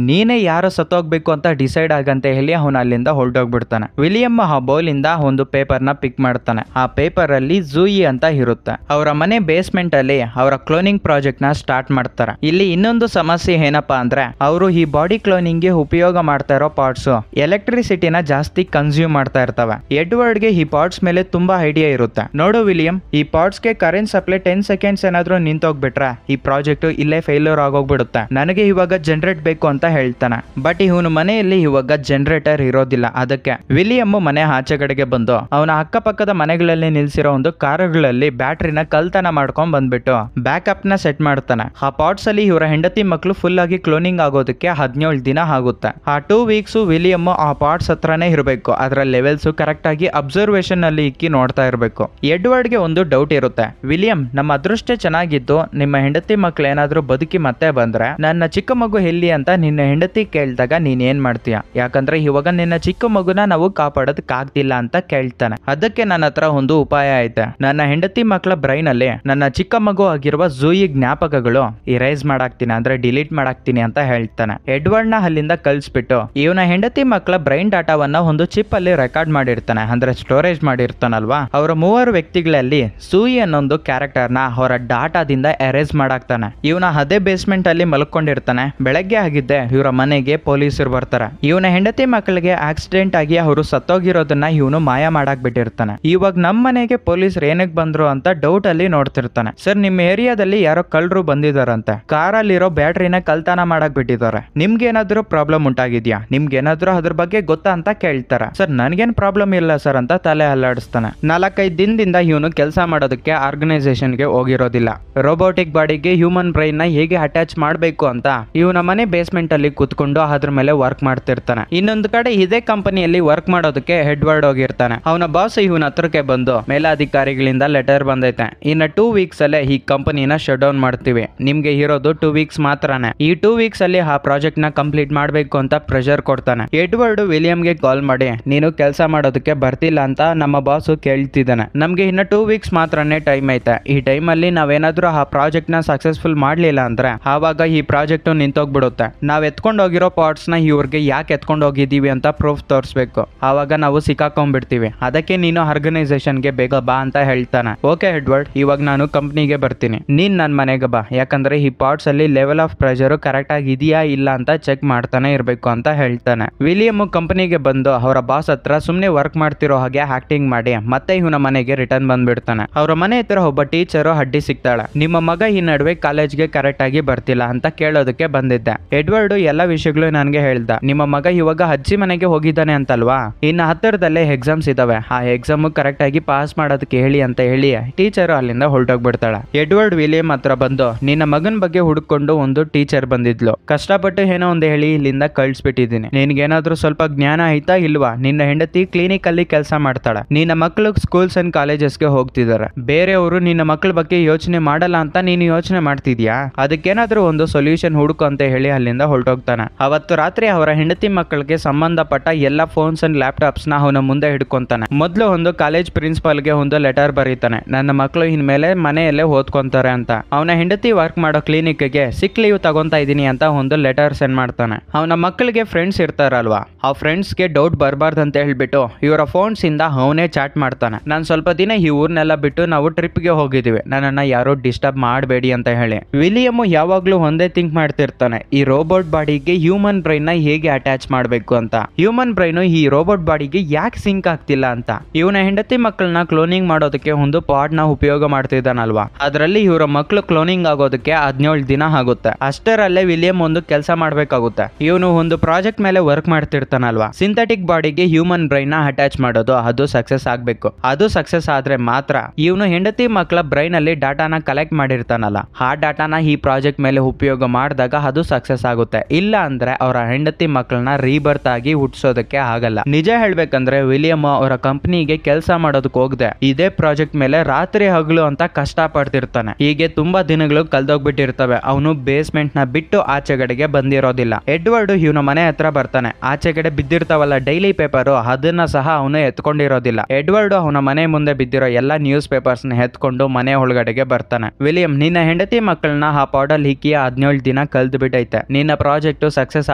ನೀನೇ ಯಾರು ಸತ್ತೋಗ್ಬೇಕು ಅಂತ ಡಿಸೈಡ್ ಆಗಂತ ಹೇಳಿ ಅವನು ಅಲ್ಲಿಂದ ಹೊರಟೋಗ್ಬಿಡ್ತಾನೆ. ವಿಲಿಯಂ ಆ ಬೌಲ್ ಇಂದ ಒಂದು ಪೇಪರ್ ನ ಪಿಕ್ ಮಾಡ್ತಾನೆ. ಆ ಪೇಪರ್ ಅಲ್ಲಿ ಜೂಯಿ ಅಂತ ಇರುತ್ತೆ. ಅವರ ಮನೆ ಬೇಸ್ಮೆಂಟ್ ಅಲ್ಲಿ ಅವರ ಕ್ಲೋನಿಂಗ್ ಪ್ರಾಜೆಕ್ಟ್ ನ ಸ್ಟಾರ್ಟ್ ಮಾಡ್ತಾರೆ. ಇಲ್ಲಿ ಇನ್ನೊಂದು ಸಮಸ್ಯೆ ಏನಪ್ಪಾ ಅಂದ್ರೆ ಅವರು ಈ ಬಾಡಿ ಕ್ಲೋನಿಂಗ್ ಗೆ ಉಪಯೋಗ ಮಾಡ್ತಾ ಇರೋ ಪಾರ್ಟ್ಸ್ ಎಲೆಕ್ಟ್ರಿಸಿಟಿನ ಜಾಸ್ತಿ ಕನ್ಸ್ಯೂಮ್ ಮಾಡ್ತಾ ಇರ್ತವೆ. ಎಡ್ವರ್ಡ್ ಗೆ ಈ ಪಾರ್ಟ್ಸ್ ಮೇಲೆ ತುಂಬಾ ಐಡಿಯಾ ಇರುತ್ತೆ. ನೋಡು ವಿಲಿಯಂ, ಈ ಪಾರ್ಟ್ಸ್ ಗೆ ಕರೆಂಟ್ ಸಪ್ಲೈ 10 ಸೆಕೆಂಡ್ಸ್ ಏನಾದ್ರೂ ನಿಂತೋಗ್ಬಿಟ್ರೆ ಈ ಪ್ರಾಜೆಕ್ಟ್ ಇಲ್ಲೇ ಫೇಲ್ಯೂರ್ ಆಗೋಗ್ಬಿಡುತ್ತೆ. ನನಗೆ ಇವಾಗ ಜನರೇಟ್ ಬೇಕು ಅಂತ ಹೇಳ್ತಾನೆ. ಬಟ್ ಇವನು ಮನೆಯಲ್ಲಿ ಇವಾಗ ಜನರೇಟರ್ ಇರೋದಿಲ್ಲ. ಅದಕ್ಕೆ ವಿಲಿಯಂ ಮನೆ ಆಚೆಗಡೆಗೆ ಬಂದು ಅವನ ಅಕ್ಕಪಕ್ಕದ ಮನೆಗಳಲ್ಲಿ ನಿಲ್ಸಿರೋ ಒಂದು ಕಾರುಗಳಲ್ಲಿ ಬ್ಯಾಟ್ರಿನ ಕಲ್ತನ ಮಾಡ್ಕೊಂಡ್ ಬಂದ್ಬಿಟ್ಟು ಬ್ಯಾಕಪ್ ನ ಸೆಟ್ ಮಾಡ್ತಾನೆ. ಆ ಪಾರ್ಟ್ಸ್ ಅಲ್ಲಿ ಇವರ ಹೆಂಡತಿ ಮಕ್ಕಳು ಫುಲ್ ಆಗಿ ಕ್ಲೋನಿಂಗ್ ಆಗೋದಕ್ಕೆ 17 ದಿನ ಆಗುತ್ತೆ. ಆ 2 ವೀಕ್ಸ್ ವಿಲಿಯಂ ಆ ಪಾರ್ಟ್ಸ್ ಹತ್ರನೇ ಇರಬೇಕು. ಅದರ ಲೆವೆಲ್ಸ್ ಕರೆಕ್ಟ್ ಆಗಿ ಅಬ್ಸರ್ವೇಷನ್ ಅಲ್ಲಿ ಇಕ್ಕಿ ನೋಡ್ತಾ ಇರಬೇಕು. ಎಡ್ವರ್ಡ್ ಗೆ ಒಂದು ಡೌಟ್ ಇರುತ್ತೆ. ವಿಲಿಯಂ, ನಮ್ಮ ಅದೃಷ್ಟ ಚೆನ್ನಾಗಿದ್ದು ನಿಮ್ಮ ಹೆಂಡತಿ ಮಕ್ಕಳು ಏನಾದ್ರೂ ಬದುಕಿ ಮತ್ತೆ ಬಂದ್ರೆ ನನ್ನ ಚಿಕ್ಕ ಮಗು ಎಲ್ಲಿ ಅಂತ ನಿನ್ನ ಹೆಂಡತಿ ಕೇಳಿದಾಗ ನೀನ್ ಏನ್ ಮಾಡ್ತೀಯ? ಯಾಕಂದ್ರೆ ಇವಾಗ ನಿನ್ನ ಚಿಕ್ಕ ಮಗುನ ನಾವು ಕಾಪಾಡೋದಕ್ ಆಗ್ತಿಲ್ಲ ಅಂತ ಕೇಳ್ತಾನೆ. ಅದಕ್ಕೆ ನನ್ನ ಹತ್ರ ಒಂದು ಉಪಾಯ ಐತೆ. ನನ್ನ ಹೆಂಡತಿ ಮಕ್ಕಳ ಬ್ರೈನ್ ಅಲ್ಲಿ ನನ್ನ ಚಿಕ್ಕ ಮಗು ಆಗಿರುವ ಜೂಯಿ ಜ್ಞಾಪಕಗಳು ಇರೇಸ್ ಮಾಡಾಕ್ತೀನಿ, ಅಂದ್ರೆ ಡಿಲೀಟ್ ಮಾಡಾಕ್ತೀನಿ ಅಂತ ಹೇಳ್ತಾನೆ. ಎಡ್ವರ್ಡ್ ನ ಅಲ್ಲಿಂದ ಕಳ್ಸ್ಬಿಟ್ಟು ಇವನ ಹೆಂಡತಿ ಮಕ್ಕಳ ಬ್ರೈನ್ ಡಾಟಾವನ್ನ ಒಂದು ಚಿಪ್ ಅಲ್ಲಿ ರೆಕಾರ್ಡ್ ಮಾಡಿರ್ತಾನೆ, ಅಂದ್ರೆ ಸ್ಟೋರೇಜ್ ಮಾಡಿರ್ತಾನಲ್ವಾ. ಅವರ 3 ವ್ಯಕ್ತಿಗಳಲ್ಲಿ ಸೂಯಿ ಅನ್ನೊಂದು ಕ್ಯಾರೆಕ್ಟರ್ ನ ಅವರ ಡಾಟಾದಿಂದ ಎರೇಸ್ ಮಾಡಾಕ್ತಾನೆ. ಇವನ ಅದೇ ಬೇಸ್ಮೆಂಟ್ ಅಲ್ಲಿ ಮಲ್ಕೊಂಡಿರ್ತಾನೆ. ಬೆಳಗ್ಗೆ ಆಗಿದ್ದೆ ಇವರ ಮನೆಗೆ ಪೊಲೀಸರು ಬರ್ತಾರೆ. ಇವನ ಹೆಂಡತಿ ಮಕ್ಕಳಿಗೆ ಆಕ್ಸಿಡೆಂಟ್ ಆಗಿ ಅವರು ಸತ್ತೋಗಿರೋದನ್ನ ಇವನು ಮಾಯ ಮಾಡಾಕ್ ಬಿಟ್ಟಿರ್ತಾನೆ. ಇವಾಗ ನಮ್ಮ ಮನೆಗೆ ಪೊಲೀಸರು ಏನಕ್ಕೆ ಬಂದ್ರು ಅಂತ ಡೌಟ್ ಅಲ್ಲಿ ನೋಡ್ತಿರ್ತಾನೆ. ಸರ್, ನಿಮ್ಮ ಏರಿಯಾದಲ್ಲಿ ಯಾರೋ ಕಳ್ಳರು ಬಂದಿದಾರಂತೆ, ಕಾರಲ್ಲಿರೋ ಬ್ಯಾಟ್ರಿನ ಕಲ್ತನ ಮಾಡಕ್ ಬಿಟ್ಟಿದ್ದಾರೆ. ನಿಮ್ಗೇನಾದ್ರೂ ಪ್ರಾಬ್ಲಮ್ ಉಂಟಾಗಿದ್ಯಾ? ನಿಮ್ಗೇನಾದ್ರೂ ಅದ್ರ ಬಗ್ಗೆ ಗೊತ್ತಾ ಅಂತ ಕೇಳ್ತಾರೆ. ಸರ್, ನನ್ಗೇನ್ ಪ್ರಾಬ್ಲಮ್ ಇಲ್ಲ ಸರ್ ಅಂತ ತಲೆ ಅಲ್ಲಾಡಿಸ್ತಾನೆ. 4-5 ದಿನದಿಂದ ಇವನು ಕೆಲಸ ಮಾಡೋದಕ್ಕೆ ಆರ್ಗನೈಸೇಷನ್ ಗೆ ಹೋಗಿರೋದಿಲ್ಲ. ರೋಬೋಟಿಕ್ ಬಾಡಿಗೆ ಹ್ಯೂಮನ್ ಬ್ರೈನ್ ನ ಹೇಗೆ ಅಟ್ಯಾಚ್ ಮಾಡಬೇಕು ಅಂತ ಇವನ ಮನೆ ಬೇಸ್ಮೆಂಟ್ ಅಲ್ಲಿ ಕೂತ್ಕೊಂಡು ಅದ್ರ ಮೇಲೆ ವರ್ಕ್ ಮಾಡ್ತಿರ್ತಾನೆ. ಇನ್ನೊಂದು ಕಡೆ ಇದೇ ಕಂಪನಿಯಲ್ಲಿ ವರ್ಕ್ ಮಾಡೋದಕ್ಕೆ ಎಡ್ವರ್ಡ್ ಹೋಗಿರ್ತಾನೆ. ಅವನ ಬಾಸ್ ಇವನ ಹತ್ರಕ್ಕೆ ಬಂದು ಮೇಲಾಧಿಕಾರಿಗಳಿಂದ ಲೆಟರ್ ಬಂದೈತೆ, ಇನ್ನ 2 ವೀಕ್ಸ್ ಅಲ್ಲೇ ಈ ಕಂಪನಿನ ಶಟ್ ಡೌನ್ ಮಾಡ್ತೀವಿ, ನಿಮ್ಗೆ ಇರೋದು 2 ವೀಕ್ಸ್ ಮಾತ್ರನೇ. ಈ 2 ವೀಕ್ಸ್ ಅಲ್ಲಿ ಆ ಪ್ರಾಜೆಕ್ಟ್ ನ ಕಂಪ್ಲೀಟ್ ಮಾಡ್ಬೇಕು ಅಂತ ಪ್ರೆಷರ್ ಕೊಡ್ತಾನೆ. ಎಡ್ವರ್ಡ್ ವಿಲಿಯಂಗೆ ಕಾಲ್ ಮಾಡಿ, ನೀನು ಕೆಲಸ ಮಾಡೋದಕ್ಕೆ ಬರ್ತಿಲ್ಲ ಅಂತ ನಮ್ಮ ಬಾಸ್ ಕೇಳ್ತಿದ್ದಾನೆ. ನಮ್ಗೆ ಇನ್ನ 2 ವೀಕ್ಸ್ ಮಾತ್ರನೇ ಟೈಮ್ ಐತೆ. ಈ ಟೈಮ್ ಅಲ್ಲಿ ನಾವೇನಾದ್ರೂ ಆ ಪ್ರಾಜೆಕ್ಟ್ ನ ಸಕ್ಸಸ್ಫುಲ್ ಮಾಡ್ಲಿಲ್ಲ ಅಂದ್ರೆ ಆವಾಗ ಈ ಪ್ರಾಜೆಕ್ಟ್ ನಿಂತೋಗ್ಬಿಡುತ್ತೆ. ನಾವ್ ಎತ್ಕೊಂಡು ಹೋಗಿರೋ ಪಾರ್ಟ್ಸ್ ನ ಇವ್ರಿಗೆ ಯಾಕೆ ಎತ್ಕೊಂಡು ಹೋಗಿದೀವಿ ಅಂತ ಪ್ರೂಫ್ ತೋರಿಸ್ಬೇಕು. ಆವಾಗ ನಾವು ಸಿಕ್ಕಾಕೊಂಡ್ಬಿಡ್ತೀವಿ. ಅದಕ್ಕೆ ನೀನು ಆರ್ಗನೈಸೇಷನ್ ಗೆ ಬೇಗ ಬಾ ಅಂತ ಹೇಳ್ತಾನೆ. ಓಕೆ ಎಡ್ವರ್ಡ್, ಇವಾಗ ನಾನು ಕಂಪ್ನಿಗೆ ಬರ್ತೀನಿ, ನೀನ್ ನನ್ನ ಮನೆಗೆ ಬಾ. ಯಾಕಂದ್ರೆ ಈ ಪಾರ್ಟ್ಸ್ ಅಲ್ಲಿ ಲೆವೆಲ್ ಆಫ್ ಪ್ರೆಷರ್ ಕರೆಕ್ಟ್ ಆಗಿ ಇದೆಯಾ ಇಲ್ಲ ಅಂತ ಚೆಕ್ ಮಾಡ್ತಾನೆ ಇರ್ಬೇಕು ಅಂತ ಹೇಳ್ತಾನೆ. ವಿಲಿಯಂ ಕಂಪನಿಗೆ ಬಂದು ಅವರ ಬಾಸ್ ಹತ್ರ ಸುಮ್ನೆ ವರ್ಕ್ ಮಾಡ್ತಿರೋ ಹಾಗೆ ಆಕ್ಟಿಂಗ್ ಮಾಡಿ ಮತ್ತೆ ಇವನ ಮನೆಗೆ ರಿಟರ್ನ್ ಬಂದ್ಬಿಡ್ತಾನೆ. ಅವರ ಮನೆ ಹತ್ರ ಒಬ್ಬ ಟೀಚರು ಅಡ್ಡಿ ಸಿಗ್ತಾಳೆ. ನಿಮ್ಮ ಮಗ ಈ ನಡುವೆ ಕಾಲೇಜ್ಗೆ ಕರೆಕ್ಟ್ ಆಗಿ ಬರ್ತಿಲ್ಲ ಅಂತ ಕೇಳೋದಕ್ಕೆ ಬಂದಿದ್ದೆ. ಎಡ್ವರ್ಡ್ ಎಲ್ಲಾ ವಿಷಯಗಳು ನನಗೆ ಹೇಳ್ದ. ನಿಮ್ಮ ಮಗ ಇವಾಗ ಅಜ್ಜಿ ಮನೆಗೆ ಹೋಗಿದ್ದಾನೆ ಅಂತಲ್ವಾ, ಇನ್ನು ಹತ್ತಿರದಲ್ಲೇ ಎಕ್ಸಾಮ್ಸ್ ಇದಾವೆ, ಆ ಎಕ್ಸಾಮ್ ಕರೆಕ್ಟ್ ಆಗಿ ಪಾಸ್ ಮಾಡೋದಕ್ಕೆ ಹೇಳಿ ಅಂತ ಹೇಳಿ ಟೀಚರ್ ಅಲ್ಲಿಂದ ಹೊರಟೋಗ್ಬಿಡ್ತಾಳೆ. ಎಡ್ವರ್ಡ್ ವಿಲಿಯಂ ಹತ್ರ ಬಂದು ನಿನ್ನ ಮಗನ ಬಗ್ಗೆ ಹುಡುಕೊಂಡು ಒಂದು ಟೀಚರ್ ಬಂದಿದ್ಲು, ಕಷ್ಟಪಟ್ಟು ಏನೋ ಒಂದು ಹೇಳಿ ಇಲ್ಲಿಂದ ಕಳ್ಸಿಬಿಟ್ಟಿದ್ದೀನಿ, ನಿನ್ಗೇನಾದ್ರೂ ಸ್ವಲ್ಪ ಜ್ಞಾನ ಆಯ್ತಾ ಇಲ್ವಾ, ನಿನ್ನ ಹೆಂಡತಿ ಕ್ಲಿನಿಕ್ ಅಲ್ಲಿ ಕೆಲಸ ಮಾಡ್ತಾಳೆ, ನಿನ್ನ ಮಕ್ಕಳು ಸ್ಕೂಲ್ಸ್ ಅಂಡ್ ಕಾಲೇಜಸ್ಗೆ ಹೋಗ್ತಿದ್ದಾರೆ, ಬೇರೆಯವರು ನಿನ್ನ ಮಕ್ಕಳ ಬಗ್ಗೆ ಯೋಚನೆ ಮಾಡಲ್ಲ ಅಂತ ನೀನು ಯೋಚನೆ ಮಾಡ್ತಿದ್ಯಾ, ಅದಕ್ಕೇನಾದ್ರೂ ಒಂದು ಸೊಲ್ಯೂಷನ್ ಹುಡುಕು ಅಂತ ಹೇಳಿ ಅಲ್ಲಿಂದ ಹೊರಟೋಗ್ತಾನೆ. ಅವತ್ತು ರಾತ್ರಿ ಅವರ ಹೆಂಡತಿ ಮಕ್ಕಳಿಗೆ ಸಂಬಂಧಪಟ್ಟ ಎಲ್ಲ ಫೋನ್ಸ್ ಅಂಡ್ ಲ್ಯಾಪ್ಟಾಪ್ಸ್ ನ ಅವನ ಮುಂದೆ ಹಿಡ್ಕೊಂತಾನೆ. ಮೊದಲು ಒಂದು ಕಾಲೇಜ್ ಪ್ರಿನ್ಸಿಪಾಲ್ಗೆ ಒಂದು ಲೆಟರ್ ಬರೀತಾನೆ, ನನ್ನ ಮಕ್ಕಳು ಇನ್ಮೇಲೆ ಮನೆಯಲ್ಲೇ ಓದ್ಕೊಂತಾರೆ ಅಂತ. ಅವನ ಹೆಂಡತಿ ವರ್ಕ್ ಮಾಡೋ ಕ್ಲಿನಿಕ್ಗೆ ಸಿಕ್ ಲೀವ್ ತಗೊಂತಾ ಇದೀನಿ ಅಂತ ಒಂದು ಲೆಟರ್ ಸೆಂಡ್ ಮಾಡ್ತಾನೆ. ಅವನ ಮಕ್ಕಳಿಗೆ ಫ್ರೆಂಡ್ಸ್ ಇರ್ತಾರಲ್ವಾ, ಆ ಫ್ರೆಂಡ್ಸ್ಗೆ ಡೌಟ್ ಬರಬಾರ್ದು ಅಂತ ಹೇಳ್ಬಿಟ್ಟು ಇವರ ಫೋನ್ಸ್ ಇಂದ ಅವನೇ ಚಾಟ್ ಮಾಡ್ತಾನೆ. ನಾನು ಸ್ವಲ್ಪ ದಿನ ಈ ಊರ್ನೆಲ್ಲ ಬಿಟ್ಟು ನಾವು ಟ್ರಿಪ್ಗೆ ಹೋಗಿದ್ದೀವಿ, ನನ್ನನ್ನ ಯಾರೋ ಡಿಸ್ಟರ್ಬ್ ಮಾಡಬೇಡಿ ಅಂತ ಹೇಳಿ. ವಿಲಿಯಮ್ ಯಾವಾಗ್ಲೂ ಒಂದೇ ಥಿಂಕ್ ಮಾಡ್ತಿರ್ತಾನೆ, ಈ ರೋಬೋಟ್ ಬಾಡಿಗೆ ಹ್ಯೂಮನ್ ಬ್ರೈನ್ ನ ಹೇಗೆ ಅಟ್ಯಾಚ್ ಮಾಡಬೇಕು ಅಂತ. ಹ್ಯೂಮನ್ ಬ್ರೈನ್ ಈ ರೋಬೋಟ್ ಬಾಡಿಗೆ ಯಾಕೆ ಸಿಂಕ್ ಆಗ್ತಿಲ್ಲ ಅಂತ. ಇವನ ಹೆಂಡತಿ ಮಕ್ಕಳನ್ನ ಕ್ಲೋನಿಂಗ್ ಮಾಡೋದಕ್ಕೆ ಒಂದು ಪಾಡ್ ನ ಉಪಯೋಗ ಮಾಡ್ತಿದ್ದಾನಲ್ವಾ, ಅದರಲ್ಲಿ ಇವರ ಮಕ್ಕಳು ಕ್ಲೋನಿಂಗ್ ಆಗೋದಕ್ಕೆ 17 ದಿನ ಆಗುತ್ತೆ. ಅಷ್ಟರಲ್ಲೇ ವಿಲಿಯಂ ಒಂದು ಕೆಲಸ ಮಾಡ್ಬೇಕಾಗುತ್ತೆ. ಇವನು ಒಂದು ಪ್ರಾಜೆಕ್ಟ್ ಮೇಲೆ ವರ್ಕ್ ಮಾಡ್ತಿರ್ತಾನಲ್ವಾ, ಸಿಂಥೆಟಿಕ್ ಬಾಡಿಗೆ ಹ್ಯೂಮನ್ ಬ್ರೈನ್ ನ ಅಟ್ಯಾಚ್ ಮಾಡೋದು, ಅದು ಸಕ್ಸಸ್ ಆಗ್ಬೇಕು. ಅದು ಸಕ್ಸಸ್ ಆದ್ರೆ ಮಾತ್ರ ಇವನು ಹೆಂಡತಿ ಮಕ್ಕಳ ಬ್ರೈನ್ ಅಲ್ಲಿ ಡಾಟಾನ ಕಲೆಕ್ಟ್ ಮಾಡಿರ್ತಾನಲ್ಲ, ಆ ಡಾಟಾನ ಈ ಪ್ರಾಜೆಕ್ಟ್ ಮೇಲೆ ಉಪಯೋಗ ಮಾಡಿದಾಗ ಅದು ಸಕ್ಸಸ್ ಆಗುತ್ತೆ. ಇಲ್ಲ ಅಂದ್ರೆ ಅವರ ಹೆಂಡತಿ ಮಕ್ಕಳನ್ನ ರೀಬರ್ತ್ ಆಗಿ ಹುಟ್ಟಿಸೋದಕ್ಕೆ ಆಗಲ್ಲ. ನಿಜ ಹೇಳ್ಬೇಕಂದ್ರೆ ವಿಲಿಯಂ ಅವರ ಕಂಪನಿಗೆ ಕೆಲಸ ಮಾಡೋದಕ್ಕೆ ಹೋಗದೆ ಇದೇ ಪ್ರಾಜೆಕ್ಟ್ ಮೇಲೆ ರಾತ್ರಿ ಹಗಲು ಅಂತ ಕಷ್ಟ ಪಡ್ತಿರ್ತಾನೆ. ಹೀಗೆ ತುಂಬಾ ದಿನಗಳು ಕಲ್ದೋಗ್ಬಿಟ್ಟಿರ್ತವೆ. ಅವನು ಬೇಸ್ಮೆಂಟ್ ನ ಬಿಟ್ಟು ಆಚೆಗಡೆಗೆ ಬಂದಿರೋದಿಲ್ಲ. ಎಡ್ವರ್ಡ್ ಇವನ ಮನೆ ಹತ್ರ ಬರ್ತಾನೆ. ಆಚೆಗಡೆ ಬಿದ್ದಿರ್ತಾವಲ್ಲ ಡೈಲಿ ಪೇಪರ್, ಅದನ್ನ ಸಹ ಅವನು ಎತ್ಕೊಂಡಿರೋದಿಲ್ಲ. ಎಡ್ವರ್ಡ್ ಅವನ ಮನೆ ಮುಂದೆ ಬಿದ್ದಿರೋ ಎಲ್ಲಾ ನ್ಯೂಸ್ ಪೇಪರ್ಸ್ ನ ಎತ್ಕೊಂಡು ಮನೆ ಒಳಗಡೆಗೆ ಬರ್ತಾನೆ. ವಿಲಿಯಂ, ನಿನ್ನ ಹೆಂಡತಿ ಮಕ್ಕಳನ್ನ ಆ ಪಾಡಲ್ಲಿ ಹಿಕ್ಕಿ 17 ದಿನ ಕಲ್ದು ಬಿಟ್ಟೈತೆ, ನಿನ್ನ ಪ್ರಾಜೆಕ್ಟ್ ಸಕ್ಸಸ್